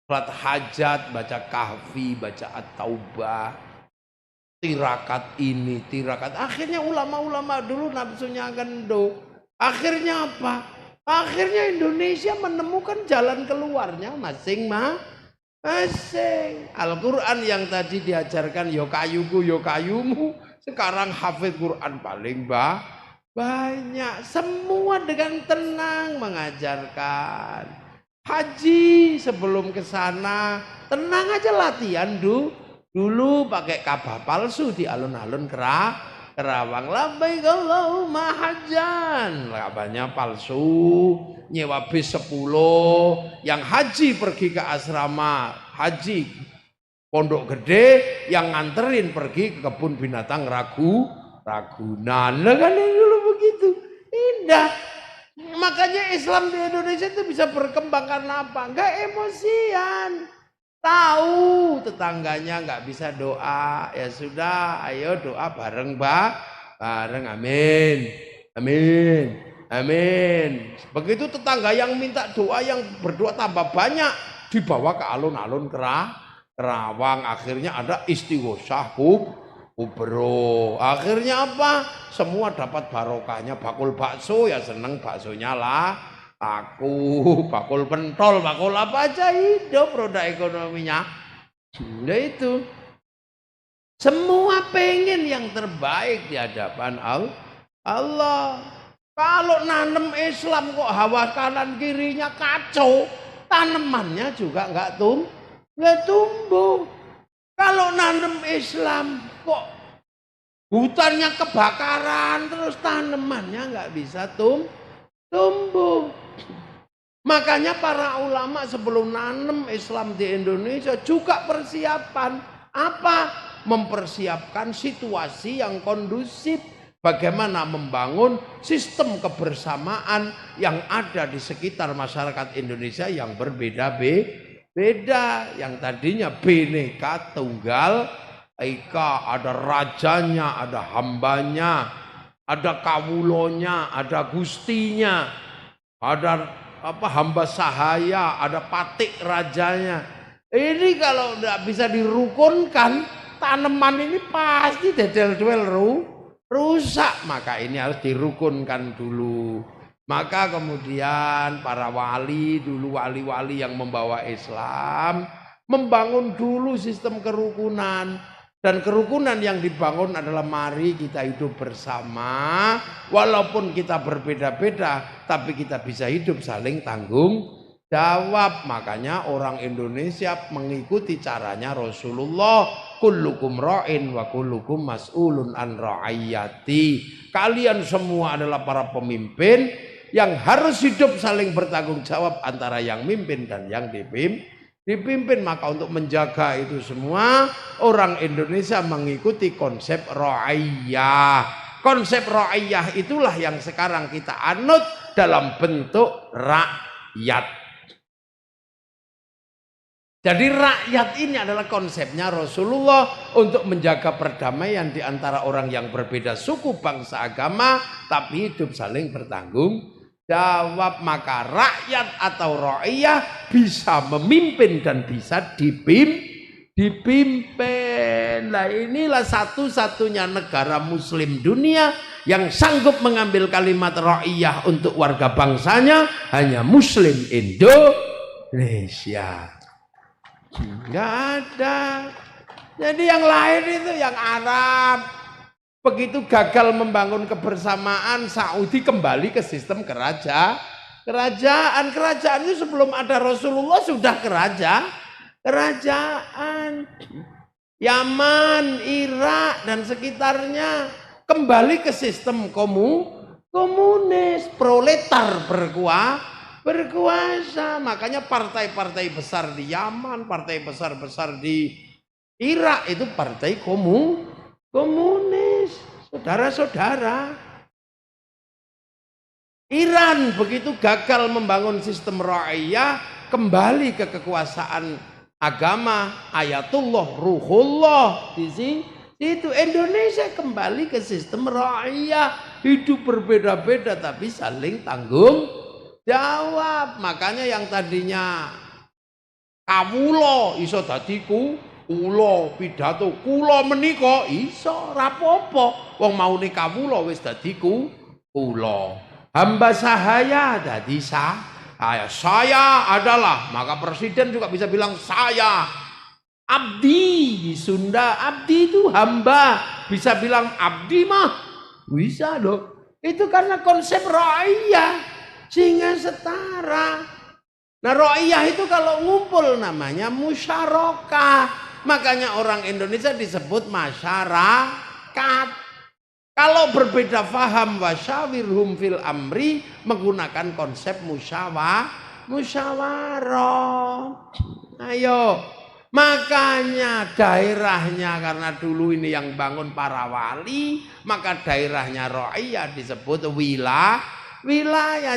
salat hajat, baca kahfi, baca at-taubah, tirakat ini, tirakat. Akhirnya ulama-ulama dulu nafsunya gendut. Akhirnya apa? Akhirnya Indonesia menemukan jalan keluarnya masing-masing. Al-Quran yang tadi diajarkan yo kayuku yo kayumu, sekarang hafid Quran paling banyak. Semua dengan tenang mengajarkan. Haji sebelum ke sana tenang aja latihan dulu pakai kabah palsu di alun-alun Kerawang. Labbaik Allahumma hajjan, kabahnya palsu, nyewa bis 10, yang haji pergi ke asrama haji Pondok Gede, yang nganterin pergi ke kebun binatang Ragunan. Lah kan dulu begitu indah. Makanya Islam di Indonesia itu bisa berkembang karena apa? Enggak emosian. Tahu tetangganya nggak bisa doa, ya sudah, ayo doa bareng bareng, amin, amin, amin. Begitu tetangga yang minta doa, yang berdoa tambah banyak, dibawa ke alun-alun Kerawang. Akhirnya ada istighosah kubro. Akhirnya apa? Semua dapat barokahnya. Bakul bakso ya seneng baksonya lah. Aku bakul pentol, bakul apa aja hidup roda ekonominya. Nah itu. Semua pengen yang terbaik di hadapan Allah. Kalau nanem Islam kok hawa kanan kirinya kacau, tanamannya juga nggak tumbuh. Kalau nanem Islam kok hutannya kebakaran, terus tanamannya nggak bisa tumbuh. Makanya para ulama sebelum nanem Islam di Indonesia juga persiapan apa? Mempersiapkan situasi yang kondusif. Bagaimana membangun sistem kebersamaan yang ada di sekitar masyarakat Indonesia yang berbeda-beda. Yang tadinya Bhinneka Tunggal Ika, ada rajanya, ada hambanya, ada kawulonya, ada gustinya, ada hamba sahaya, ada patik rajanya. Ini kalau tidak bisa dirukunkan, tanaman ini pasti dedel-duel rusak. Maka ini harus dirukunkan dulu. Maka kemudian para wali dulu, wali-wali yang membawa Islam, membangun dulu sistem kerukunan. Dan kerukunan yang dibangun adalah mari kita hidup bersama, walaupun kita berbeda-beda, tapi kita bisa hidup saling tanggung jawab. Makanya orang Indonesia mengikuti caranya Rasulullah, kullukum ra'in wa kullukum mas'ulun an ra'iyati. Kalian semua adalah para pemimpin yang harus hidup saling bertanggung jawab antara yang mimpin dan yang dipimpin. Maka untuk menjaga itu semua, orang Indonesia mengikuti konsep ra'iyah. Konsep ra'iyah itulah yang sekarang kita anut dalam bentuk rakyat. Jadi rakyat ini adalah konsepnya Rasulullah untuk menjaga perdamaian di antara orang yang berbeda suku, bangsa, agama, tapi hidup saling bertanggung jawab. Maka rakyat atau ra'iyah bisa memimpin dan bisa dipimpin. Nah inilah satu-satunya negara muslim dunia yang sanggup mengambil kalimat ra'iyah untuk warga bangsanya, hanya muslim Indonesia. Enggak ada. Jadi yang lain itu yang Arab. Begitu gagal membangun kebersamaan, Saudi kembali ke sistem kerajaan. Kerajaan itu sebelum ada Rasulullah sudah kerajaan. Yaman, Irak dan sekitarnya kembali ke sistem komunis, proletar berkuasa. Makanya partai-partai besar di Yaman, partai besar-besar di Irak itu partai komunis. Saudara-saudara, Iran begitu gagal membangun sistem ra'iyah, kembali ke kekuasaan agama Ayatullah Ruhullah di sini. Itu Indonesia kembali ke sistem ra'iyah, hidup berbeda-beda tapi saling tanggung jawab. Makanya yang tadinya kawula iso dadi kula, pidato kula menika iso rapopo. Wong maune kawula wis dadi kula. Hamba sahaya dadi saya adalah, maka presiden juga bisa bilang saya. Abdi di Sunda, abdi itu hamba, bisa bilang abdi mah bisa loh. Itu karena konsep ra'iyah sehingga setara. Nah ra'iyah itu kalau ngumpul namanya musyarakah. Makanya orang Indonesia disebut masyarakat. Kalau berbeda faham wasyawirhum fil amri, menggunakan konsep musyawarah. Ayo. Makanya daerahnya, karena dulu ini yang bangun para wali, maka daerahnya ra'iyah disebut wilayah.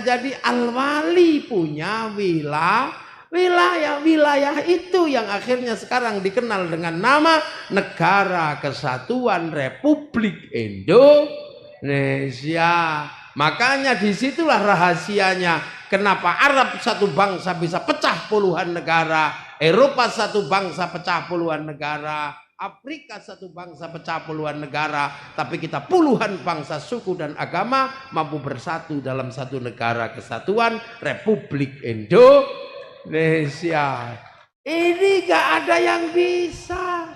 Jadi al-wali punya wilayah itu yang akhirnya sekarang dikenal dengan nama Negara Kesatuan Republik Indonesia. Makanya disitulah rahasianya kenapa Arab satu bangsa bisa pecah puluhan negara, Eropa satu bangsa pecah puluhan negara, Afrika satu bangsa pecah puluhan negara, tapi kita puluhan bangsa, suku dan agama mampu bersatu dalam satu negara kesatuan Republik Indonesia. Ini gak ada yang bisa.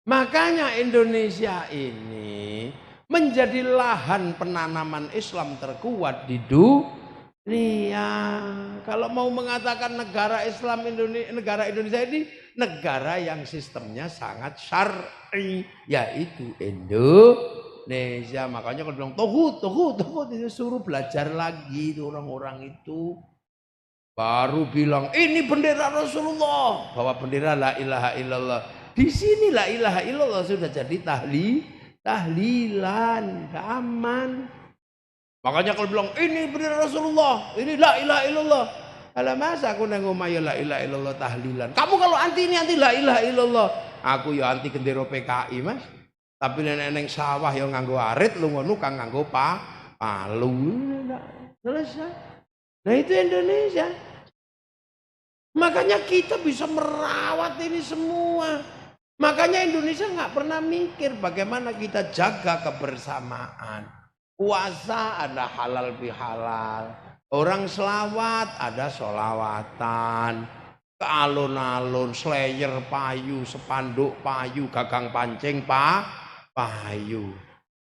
Makanya Indonesia ini menjadi lahan penanaman Islam terkuat di dunia. Kalau mau mengatakan negara Islam Indonesia, negara Indonesia ini negara yang sistemnya sangat syar'i, yaitu Indonesia. Makanya kalau bilang tohut itu suruh belajar lagi itu orang-orang itu. Baru bilang ini bendera Rasulullah, bawa bendera la ilaha illallah. Di sini la ilaha illallah sudah jadi tahlilan, aman. Makanya kalau bilang ini bendera Rasulullah, ini la ilaha illallah. Alah masa aku nang omah ya la ilaha illallah tahlilan. Kamu kalau anti ini anti la ilaha illallah. Aku ya anti gendera PKI, Mas. Tapi nenek sawah yang nganggo arit, lu ngono kang nganggo palu. Selesai. Nah itu Indonesia. Makanya kita bisa merawat ini semua. Makanya Indonesia nggak pernah mikir bagaimana kita jaga kebersamaan. Puasa ada halal bihalal, orang selawat ada solawatan, ke alun-alun, slayer payu, sepanduk payu, gagang pancing payu.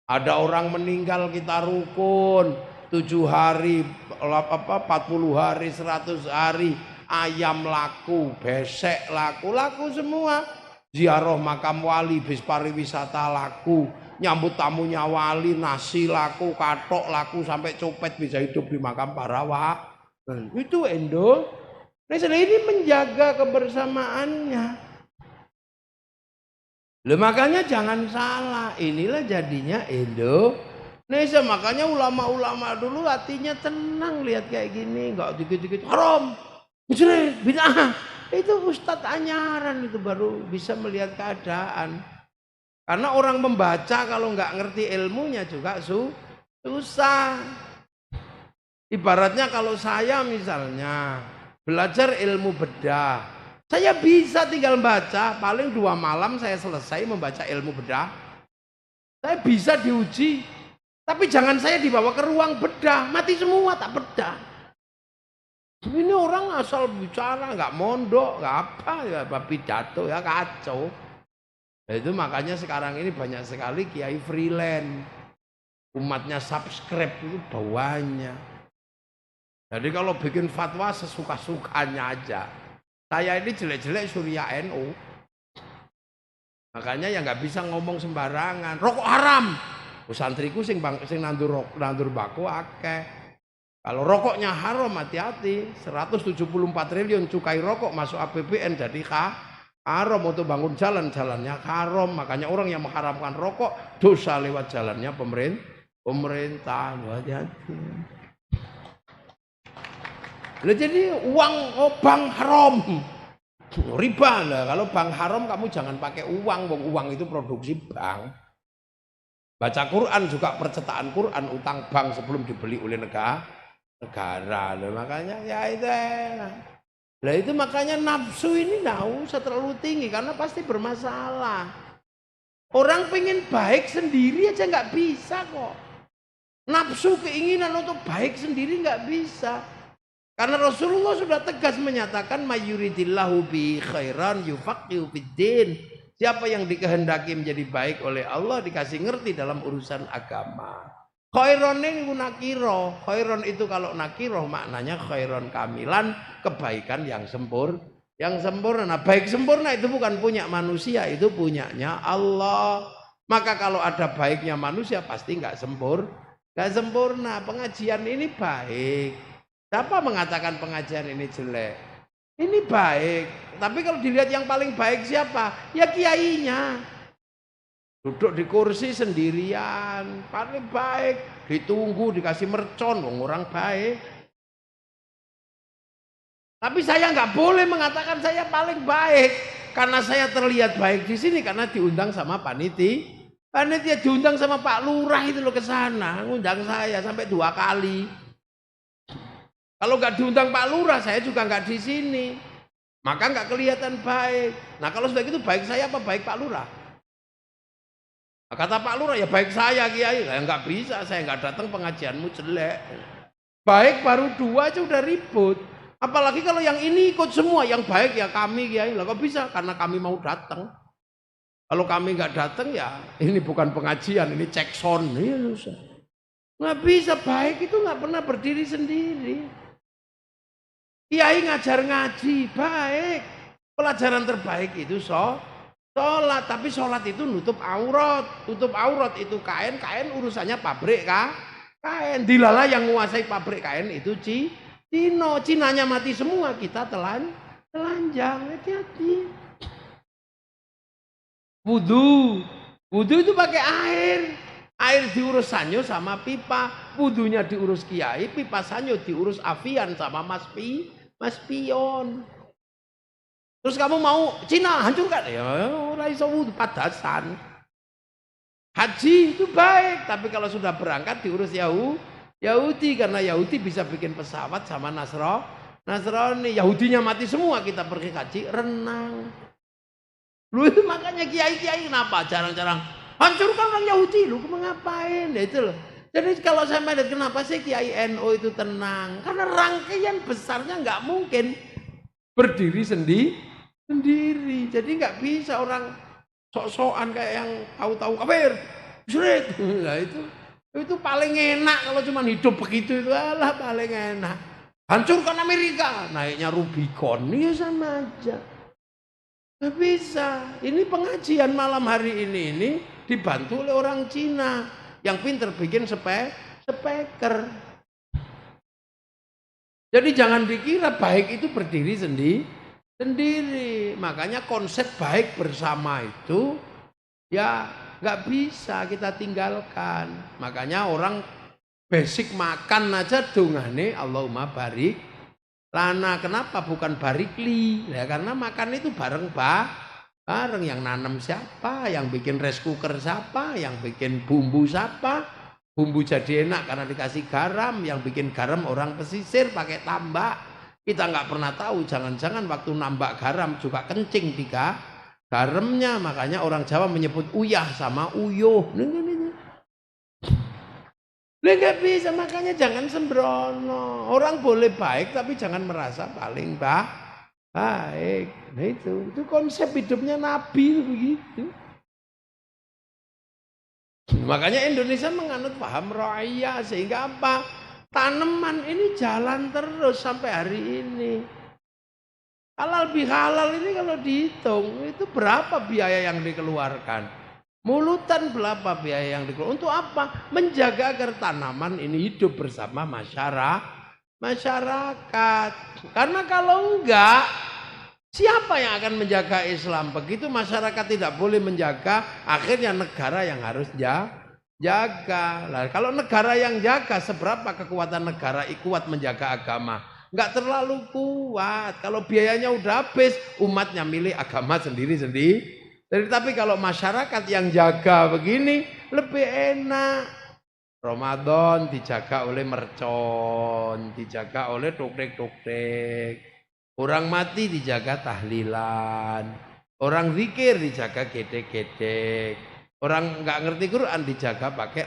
Ada orang meninggal kita rukun, 7 hari, 40 hari, 100 hari, ayam laku, besek laku semua. Ziarah makam wali, bis pariwisata laku, nyambut tamunya wali, nasi laku, katok laku, sampai copet bisa hidup di makam para wali. Itu Indonesia ini menjaga kebersamaannya. Loh, makanya jangan salah, inilah jadinya Indonesia. Makanya ulama-ulama dulu hatinya tenang lihat kayak gini, nggak dikit-dikit haram, musyrik, bid'ah. Itu Ustadz anyaran itu baru bisa melihat keadaan. Karena orang membaca kalau nggak ngerti ilmunya juga susah. Ibaratnya kalau saya misalnya belajar ilmu bedah, saya bisa tinggal baca, paling 2 malam saya selesai membaca ilmu bedah. Saya bisa diuji, tapi jangan saya dibawa ke ruang bedah, mati semua tak bedah. Ini orang asal bicara, nggak mondok, nggak apa, ya pidato ya kacau. Nah, itu makanya sekarang ini banyak sekali kiai freelance, umatnya subscribe itu banyak. Jadi kalau bikin fatwa sesuka-sukanya aja. Saya ini jelek-jelek Surya NU, makanya ya nggak bisa ngomong sembarangan. Rokok haram, santriku sing nandur bako akeh. Kalau rokoknya haram, hati-hati. 174 triliun cukai rokok masuk APBN jadi haram. Untuk bangun jalan-jalannya haram. Makanya orang yang mengharamkan rokok dosa lewat jalannya pemerintah. Hati-hati. Jadi uang bank haram. Riba lah. Kalau bank haram kamu jangan pakai uang. Uang itu produksi bank. Baca Quran juga percetakan Quran, utang bank sebelum dibeli oleh negara. Loh, makanya ya itu lah, itu makanya nafsu ini nggak usah terlalu tinggi karena pasti bermasalah. Orang pengen baik sendiri aja nggak bisa kok. Nafsu keinginan untuk baik sendiri nggak bisa. Karena Rasulullah sudah tegas menyatakan mayuridillahu bi khairan yufaqihu fiddin. Siapa yang dikehendaki menjadi baik oleh Allah dikasih ngerti dalam urusan agama. Khairon ini nakiro. Khairon itu kalau nakiro maknanya khairon kamilan, kebaikan yang sempurna. Nah, baik sempurna itu bukan punya manusia, itu punyanya Allah. Maka kalau ada baiknya manusia pasti nggak sempurna. Pengajian ini baik. Siapa mengatakan pengajian ini jelek? Ini baik. Tapi kalau dilihat yang paling baik siapa? Ya kiainya. Duduk di kursi sendirian, paling baik. Ditunggu, dikasih mercon, orang baik. Tapi saya nggak boleh mengatakan saya paling baik. Karena saya terlihat baik di sini, karena diundang sama panitia diundang sama Pak Lurah itu loh ke sana. Ngundang saya sampai 2 kali. Kalau nggak diundang Pak Lurah, saya juga nggak di sini. Maka nggak kelihatan baik. Nah kalau sudah gitu baik saya apa baik Pak Lurah? Kata Pak Lurah, ya baik saya Kiai. Ya nggak bisa, saya nggak datang pengajianmu jelek. Baik baru 2 aja udah ribut. Apalagi kalau yang ini ikut semua, yang baik ya kami Kiai. Lah kok bisa? Karena kami mau datang. Kalau kami nggak datang ya ini bukan pengajian, ini cek sound. Ya susah. Nggak bisa, baik itu nggak pernah berdiri sendiri. Kiai ngajar ngaji, baik. Pelajaran terbaik itu sholat, tapi sholat itu nutup aurat. Tutup aurat itu kain urusannya pabrik kain. Dilala yang menguasai pabrik kain itu Cinanya mati semua, kita telanjang. Hati-hati. Wudu itu pakai air diurus sanyo sama pipa, wudunya diurus kiai, pipa sanyo diurus afian sama mas pion. Terus kamu mau Cina hancurkan? Ya ora iso wudu padasan. Haji itu baik, tapi kalau sudah berangkat diurus Yahudi karena Yahudi bisa bikin pesawat sama Nasrani. Yahudinya mati semua, kita pergi haji renang. Lu itu makanya kiai-kiai kenapa jarang-jarang hancurkan orang Yahudi, lu ngapain? Ya itu loh. Jadi kalau saya melihat kenapa sih Kiai NU itu tenang? Karena rangkaian besarnya nggak mungkin berdiri sendiri. Jadi nggak bisa orang sok-sokan kayak yang tahu-tahu kafir, musyrik. Nah itu paling enak kalau cuma hidup begitu itu alah paling enak. Hancurkan Amerika, naiknya Rubicon, ya sama aja. Nggak bisa. Ini pengajian malam hari ini dibantu oleh orang Cina yang pinter bikin speaker. Jadi jangan dikira baik itu berdiri sendiri. Makanya konsep baik bersama itu ya nggak bisa kita tinggalkan. Makanya orang basic makan aja dongane Allahumma barik lana. Kenapa bukan barikli? Ya karena makan itu bareng yang nanam siapa, yang bikin rice cooker siapa, yang bikin bumbu siapa. Bumbu jadi enak karena dikasih garam, yang bikin garam orang pesisir pakai tambak. Kita nggak pernah tahu, jangan-jangan waktu nambak garam juga kencing garamnya. Makanya orang Jawa menyebut uyah sama uyuh. Nggak bisa, makanya jangan sembrono. Orang boleh baik tapi jangan merasa paling baik. Nah itu konsep hidupnya Nabi begitu. Makanya Indonesia menganut paham raya sehingga apa? Tanaman ini jalan terus sampai hari ini. Halal bihalal ini kalau dihitung itu berapa biaya yang dikeluarkan? Mulutan berapa biaya yang dikeluarkan? Untuk apa? Menjaga agar tanaman ini hidup bersama masyarakat. Karena kalau enggak, siapa yang akan menjaga Islam? Begitu masyarakat tidak boleh menjaga, akhirnya negara yang harus jaga. Lah, kalau negara yang jaga, seberapa kekuatan negara kuat menjaga agama? Enggak terlalu kuat. Kalau biayanya udah habis, umatnya milih agama sendiri-sendiri. Tapi kalau masyarakat yang jaga begini lebih enak. Ramadan dijaga oleh mercon, dijaga oleh doktek-doktek. Orang mati dijaga tahlilan. Orang zikir dijaga gedek-gedek. Orang nggak ngerti Quran dijaga pakai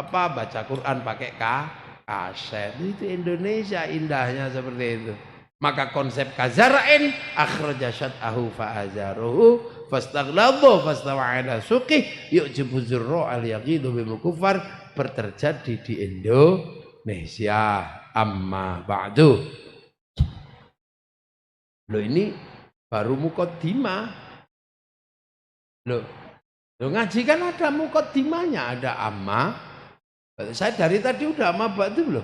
apa? Baca Quran pakai kaset. Itu Indonesia indahnya seperti itu. Maka konsep kazara'in akhraja syat'ahu fa'azaruhu fastaghladu fastawa ala suqih yu'jibu zurra al-yaqidu bimukufar terjadi di Indonesia. Amma ba'du. Loh, ini baru mukaddimah. Loh ngaji kan ada mukaddimahnya, ada amma. Saya dari tadi udah amma ba'du loh.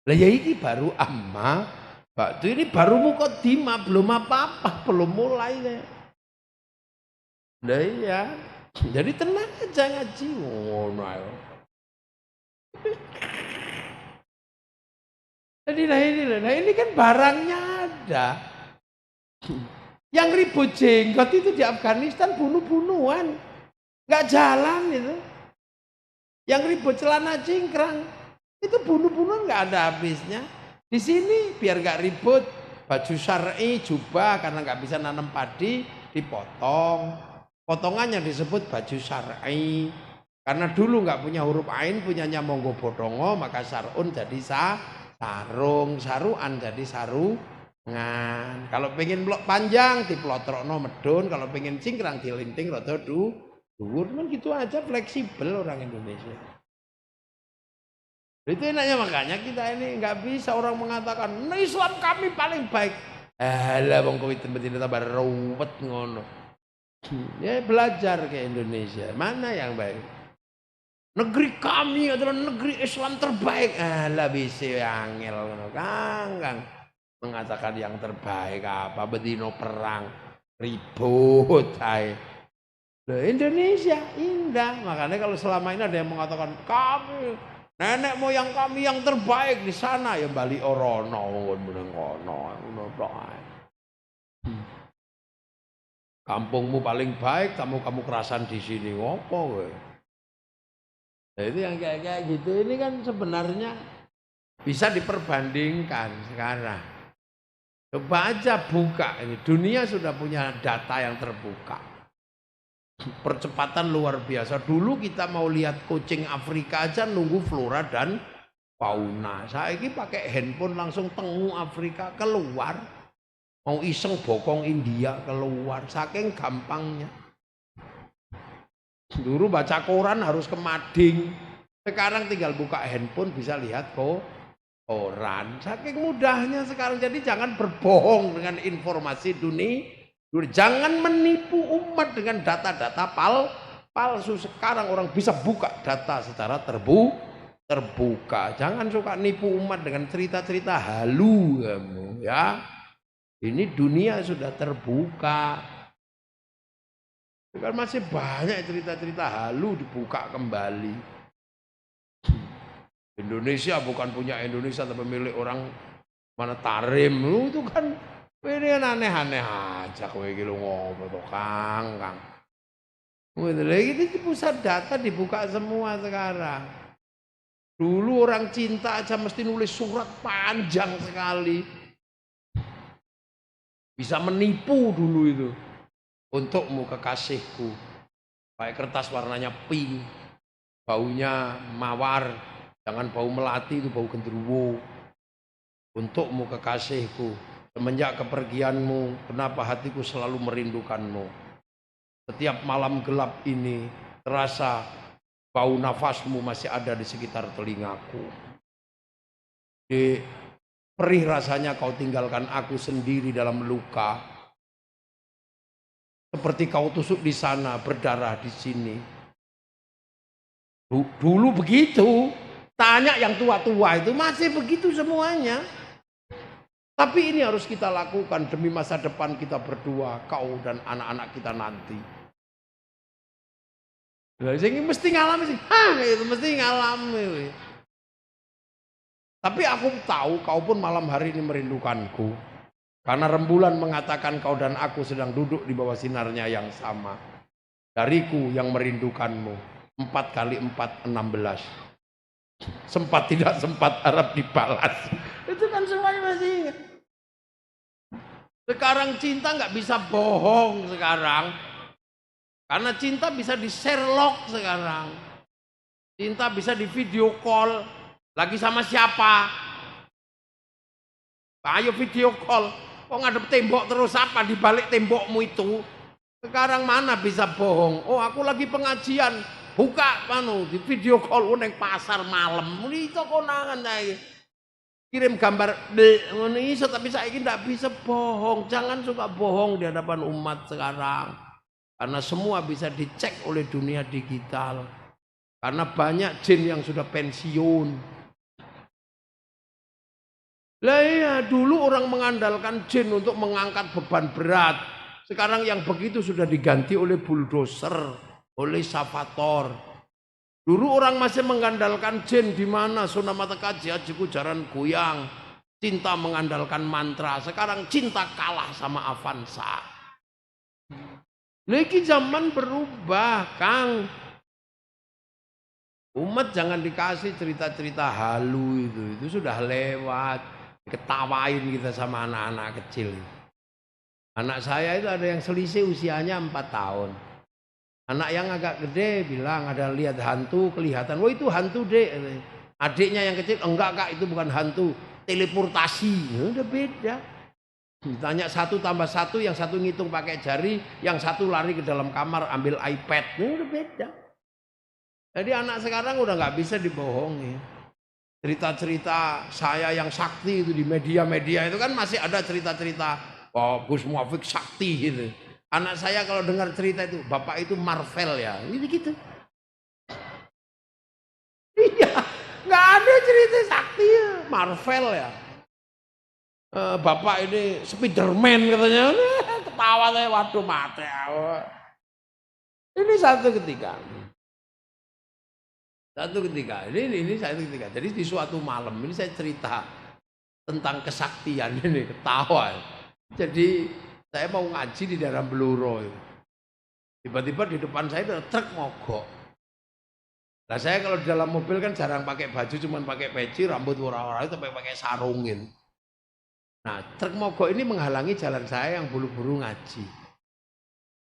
Lah ya ini baru amma ba'du, ini baru mukaddimah, belum apa-apa, belum mulai. Nah iya, jadi tenang aja ngaji. Jadi nah ini kan barangnya ada. Yang ribut jenggot itu di Afghanistan bunuh-bunuhan, nggak jalan itu. Yang ribut celana cingkrang itu bunuh-bunuhan nggak ada habisnya. Di sini biar nggak ribut, baju syar'i jubah karena nggak bisa nanam padi dipotong, potongannya disebut baju syar'i. Karena dulu nggak punya huruf ain, punyanya Monggo Bodongo, maka sarun jadi sarung, saruan jadi sarungan. Kalau pengen panjang diplotrokno medun, kalau pengen cingkrang dilinting rada dhuwur, kan gitu aja, fleksibel orang Indonesia. Itu enaknya, makanya kita ini nggak bisa orang mengatakan nah, Islam kami paling baik. Alah wong kowe tempat-tempat tambah ruwet ngono. Ya belajar ke Indonesia, mana yang baik? Negeri kami adalah negeri Islam terbaik. Alah bisa angel ngono. Kang mengatakan yang terbaik apa? Bedino perang ribut ae. Indonesia indah, makanya kalau selama ini ada yang mengatakan kami nenek moyang kami yang terbaik di sana, ya bali orono meneng kono. Kampungmu paling baik, kamu kerasan di sini ngopo kowe. Nah, itu yang kayak gitu ini kan sebenarnya bisa diperbandingkan sekarang. Coba aja buka ini, dunia sudah punya data yang terbuka. Percepatan luar biasa. Dulu kita mau lihat kucing Afrika aja nunggu flora dan fauna. Saya ini pakai handphone langsung tengu Afrika keluar. Mau iseng bokong India keluar. Saking gampangnya. Dulu baca koran harus ke Mading. Sekarang tinggal buka handphone bisa lihat koran. Saking mudahnya sekarang. Jadi jangan berbohong dengan informasi dunia. Jangan menipu umat dengan data-data palsu. Sekarang orang bisa buka data secara terbuka. Jangan suka nipu umat dengan cerita-cerita halu kamu, ya. Ini dunia sudah terbuka. Kan masih banyak cerita-cerita halu dibuka kembali. Indonesia bukan punya Indonesia tapi milik orang mana Tarim. Itu kan ini aneh-aneh aja kowe iki lho ngopo to Kang. Itu pusat data dibuka semua sekarang. Dulu orang cinta aja mesti nulis surat panjang sekali. Bisa menipu dulu itu. Untukmu kekasihku. Pakai kertas warnanya pink. Baunya mawar. Jangan bau melati, itu bau genderuwo. Untukmu kekasihku. Semenjak kepergianmu, kenapa hatiku selalu merindukanmu. Setiap malam gelap ini terasa bau nafasmu masih ada di sekitar telingaku. Perih rasanya kau tinggalkan aku sendiri dalam luka. Seperti kau tusuk di sana, berdarah di sini. Dulu begitu. Tanya yang tua-tua itu masih begitu semuanya. Tapi ini harus kita lakukan demi masa depan kita berdua, kau dan anak-anak kita nanti. Jadi mesti ngalami sih, itu mesti ngalami. Tapi aku tahu kau pun malam hari ini merindukanku. Karena rembulan mengatakan kau dan aku sedang duduk di bawah sinarnya yang sama. Dariku yang merindukanmu. 4 kali 4, 16. Sempat tidak sempat harap dibalas. Itu kan semuanya masih ingat. Sekarang cinta nggak bisa bohong sekarang. Karena cinta bisa di Sherlock sekarang. Cinta bisa di video call. Lagi sama siapa? Ayo video call. Kok ngadep tembok terus apa di balik tembokmu itu? Sekarang mana bisa bohong? Oh, aku lagi pengajian. Buka di video call neng pasar malam. Ini itu konangan saya. Kirim gambar iso, tapi saya ini tidak bisa bohong. Jangan suka bohong di hadapan umat sekarang. Karena semua bisa dicek oleh dunia digital. Karena banyak jin yang sudah pensiun. Lah iya, dulu orang mengandalkan jin untuk mengangkat beban berat. Sekarang yang begitu sudah diganti oleh bulldozer, oleh savator. Dulu orang masih mengandalkan jin di mana Sunamata Kaji Ajiku Jaran Goyang. Cinta mengandalkan mantra. Sekarang cinta kalah sama Avanza. Lagi zaman berubah, Kang. Umat jangan dikasih cerita-cerita halu itu sudah lewat. Ketawain kita sama anak-anak kecil. Anak saya itu ada yang selisih usianya 4 tahun. Anak yang agak gede bilang ada lihat hantu, kelihatan. Oh itu hantu dek. Adiknya yang kecil, enggak kak itu bukan hantu, teleportasi. Ya, udah beda. Ditanya 1 tambah 1, yang satu ngitung pakai jari, yang satu lari ke dalam kamar ambil iPad. Ya, udah beda. Jadi anak sekarang udah nggak bisa dibohongi. Cerita-cerita saya yang sakti itu di media-media itu kan masih ada cerita-cerita Gus Muafik sakti gitu. Anak saya kalau dengar cerita itu, bapak itu Marvel ya, ini gitu. Iya, nggak ada cerita sakti ya, Marvel ya. Bapak ini Spiderman katanya, ketawa saya, waduh mati. Ini satu ketika. Ini satu ketika. Jadi di suatu malam ini saya cerita tentang kesaktian ini, ketawa. Jadi saya mau ngaji di daerah Bluro. Tiba-tiba di depan saya ada truk mogok. Nah saya kalau di dalam mobil kan jarang pakai baju, cuma pakai peci, rambut wara-wara itu pakai sarungin. Nah truk mogok ini menghalangi jalan saya yang buru-buru ngaji.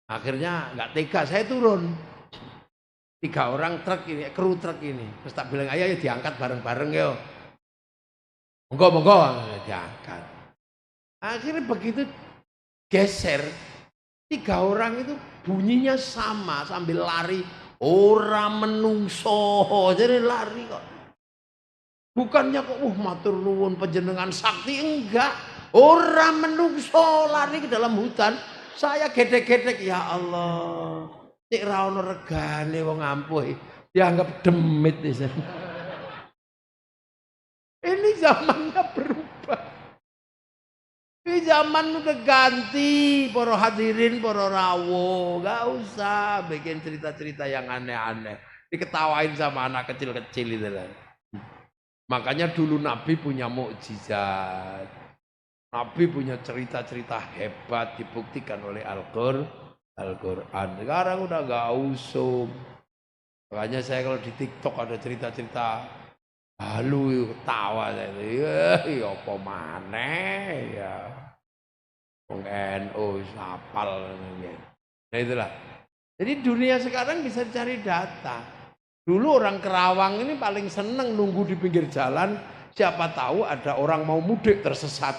Akhirnya nggak tega, saya turun. 3 orang truk ini, kru truk ini. Terus tak bilang, ayo diangkat bareng-bareng yo. Monggo, diangkat. Akhirnya begitu geser, 3 orang itu bunyinya sama sambil lari. Orang menungso, jadi lari kok. Bukannya kok, matur nuwun panjenengan sakti, enggak. Orang menungso lari ke dalam hutan. Saya gedek-gedek, ya Allah. Cek ra ono regane wong ampuh dianggap demit di sana. Ini zamannya berubah. Ini zaman udah ganti, para hadirin, para rawuh, gak usah bikin cerita-cerita yang aneh-aneh. Diketawain sama anak kecil-kecil itu lah. Makanya dulu Nabi punya mukjizat. Nabi punya cerita-cerita hebat dibuktikan oleh Al-Qur'an. Sekarang udah gak usum. Makanya saya kalau di TikTok ada cerita-cerita halu, ketawa saya. Ya apa maneh ya. Wong NU sapal. Nah itulah. Jadi dunia sekarang bisa cari data. Dulu orang Kerawang ini paling seneng nunggu di pinggir jalan. Siapa tahu ada orang mau mudik tersesat.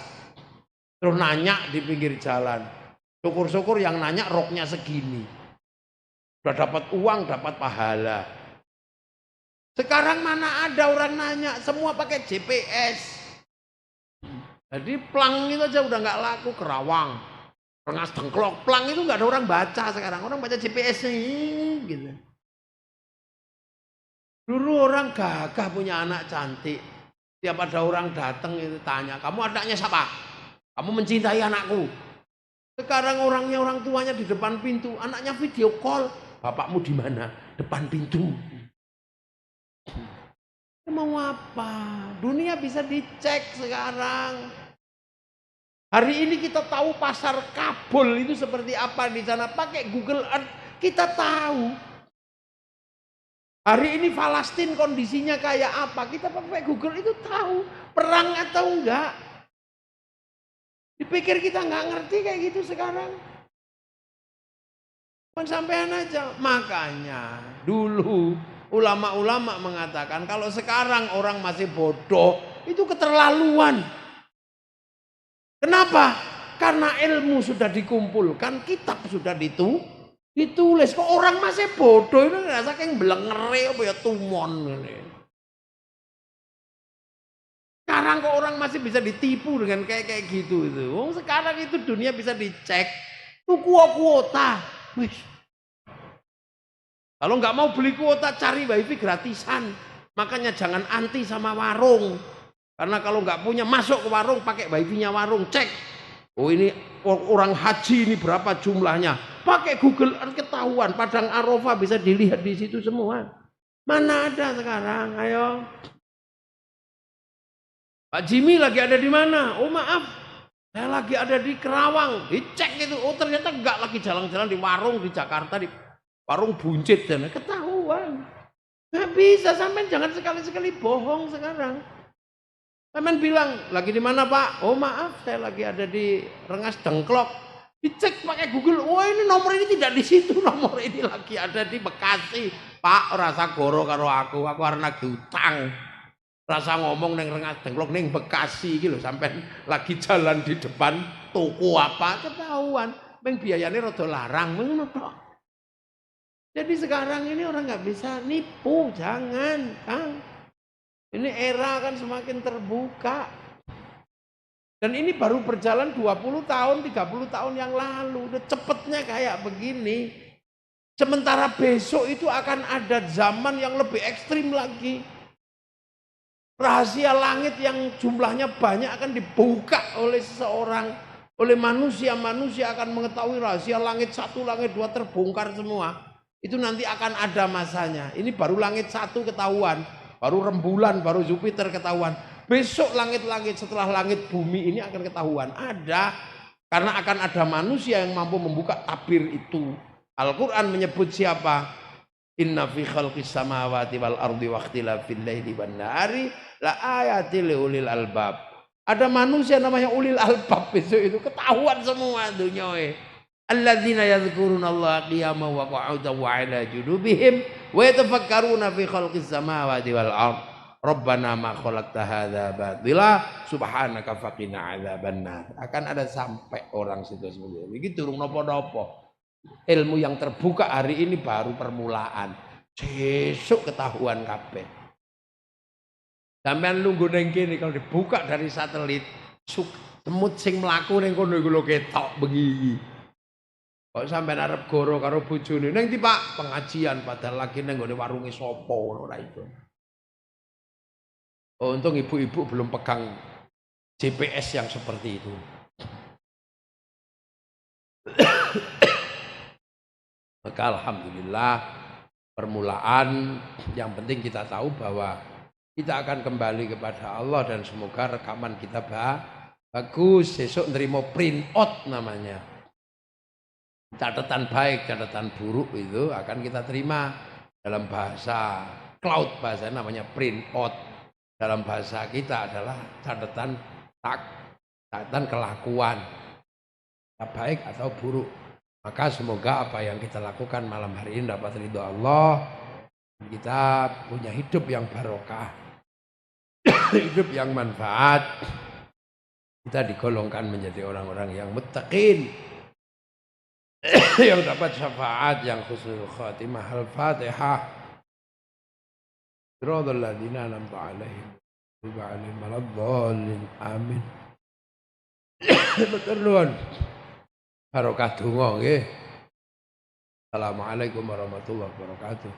Terus nanya di pinggir jalan. Syukur-syukur yang nanya roknya segini. Sudah dapat uang, dapat pahala. Sekarang mana ada orang nanya, semua pakai GPS. Jadi plang itu aja udah nggak laku. Kerawang, Rengas dengklok plang itu nggak ada orang baca sekarang. Orang baca GPS gitu. Dulu orang gagah punya anak cantik. Tiap ada orang datang itu tanya, kamu anaknya siapa? Kamu mencintai anakku. Sekarang orangnya orang tuanya di depan pintu, anaknya video call. Bapakmu di mana? Depan pintu. Mau apa? Dunia bisa dicek sekarang. Hari ini kita tahu pasar Kabul itu seperti apa di sana. Pakai Google Earth kita tahu. Hari ini Palestina kondisinya kayak apa? Kita pakai Google itu tahu. Perang atau enggak? Dipikir kita nggak ngerti kayak gitu sekarang. Sampean aja. Makanya dulu ulama-ulama mengatakan kalau sekarang orang masih bodoh itu keterlaluan. Kenapa? Karena ilmu sudah dikumpulkan, kitab sudah ditulis. Kok orang masih bodoh ini rasa kayak belengere apa ya tumon ini. Sekarang kok orang masih bisa ditipu dengan kayak gitu itu. Sekarang itu dunia bisa dicek. Tuh kuota. Wih. Kalau nggak mau beli kuota cari wifi gratisan. Makanya jangan anti sama warung. Karena kalau nggak punya masuk ke warung pakai wifi-nya warung, cek. Oh ini orang haji ini berapa jumlahnya? Pakai Google Earth ketahuan. Padang Arafah bisa dilihat di situ semua. Mana ada sekarang? Ayo. Pak Jimmy lagi ada di mana? Oh maaf, saya lagi ada di Kerawang. Dicek itu. Oh ternyata enggak lagi jalan-jalan di warung di Jakarta di warung buncit dan ketahuan. Nggak bisa, sampai jangan sekali-sekali bohong sekarang. Sampai bilang, lagi di mana Pak? Oh maaf, saya lagi ada di Rengas Dengklok. Dicek pakai Google, oh ini nomor ini tidak di situ, nomor ini lagi ada di Bekasi. Pak, rasa goro karo aku karena utang. Rasa ngomong neng Rengas Dengklok neng Bekasi gitu, sampai lagi jalan di depan toko apa ketahuan. Meng biayanya rada larang, menurut. Jadi sekarang ini orang nggak bisa nipu, jangan, Kang. Ini era kan semakin terbuka. Dan ini baru berjalan 20 tahun, 30 tahun yang lalu. Udah cepetnya kayak begini. Sementara besok itu akan ada zaman yang lebih ekstrim lagi. Rahasia langit yang jumlahnya banyak akan dibuka oleh seseorang. Oleh manusia akan mengetahui rahasia langit 1, langit 2 terbongkar semua. Itu nanti akan ada masanya. Ini baru langit 1 ketahuan. Baru rembulan, baru Jupiter ketahuan. Besok langit-langit setelah langit bumi ini akan ketahuan. Ada. Karena akan ada manusia yang mampu membuka tabir itu. Al-Quran menyebut siapa? Inna fi khalqis samawati wal ardi wa ikhtilafil laili wan nahari la ayatil ulil albab. Ada manusia namanya ulil albab, besok itu ketahuan semua dunia. Alladzina yadhkurunallaha qiyaman wa qu'udan wa 'ala junubihim wa yatafakkaruna fi khalqis samawati wal ard. Rabbana ma khalaqta hadza batila subhanaka faqina 'adzabannar. Akan ada sampai orang situ seperti ini. Iki durung napa-napa. Ilmu yang terbuka hari ini baru permulaan. Besok ketahuan kabeh. Sampeyan lungguh ning kene kalau dibuka dari satelit, semut sing mlaku ning kono iku lho ketok bengi. Kok sampean arep goro karo bojone ning ndi Pak? Pengajian padahal lagi ning nggone warunge sapa ngono ora itu. Oh, untung ibu-ibu belum pegang GPS yang seperti itu. Maka alhamdulillah permulaan yang penting kita tahu bahwa kita akan kembali kepada Allah dan semoga rekaman kita bagus. Besok nerima print out namanya. Catatan baik, catatan buruk itu akan kita terima dalam bahasa cloud, bahasa namanya print out. Dalam bahasa kita adalah catatan kelakuan, baik atau buruk. Maka semoga apa yang kita lakukan malam hari ini dapat ridho Allah. Kita punya hidup yang barokah, hidup yang manfaat. Kita digolongkan menjadi orang-orang yang muttaqin, yang dapat syafaat, yang husnul khatimah. Al-Fatihah. Siratal ladzina an'amta 'alaihim ghairil maghdubi 'alaihim waladdallin. Amin. Betul. Barokah donga nggih. Assalamualaikum warahmatullahi wabarakatuh.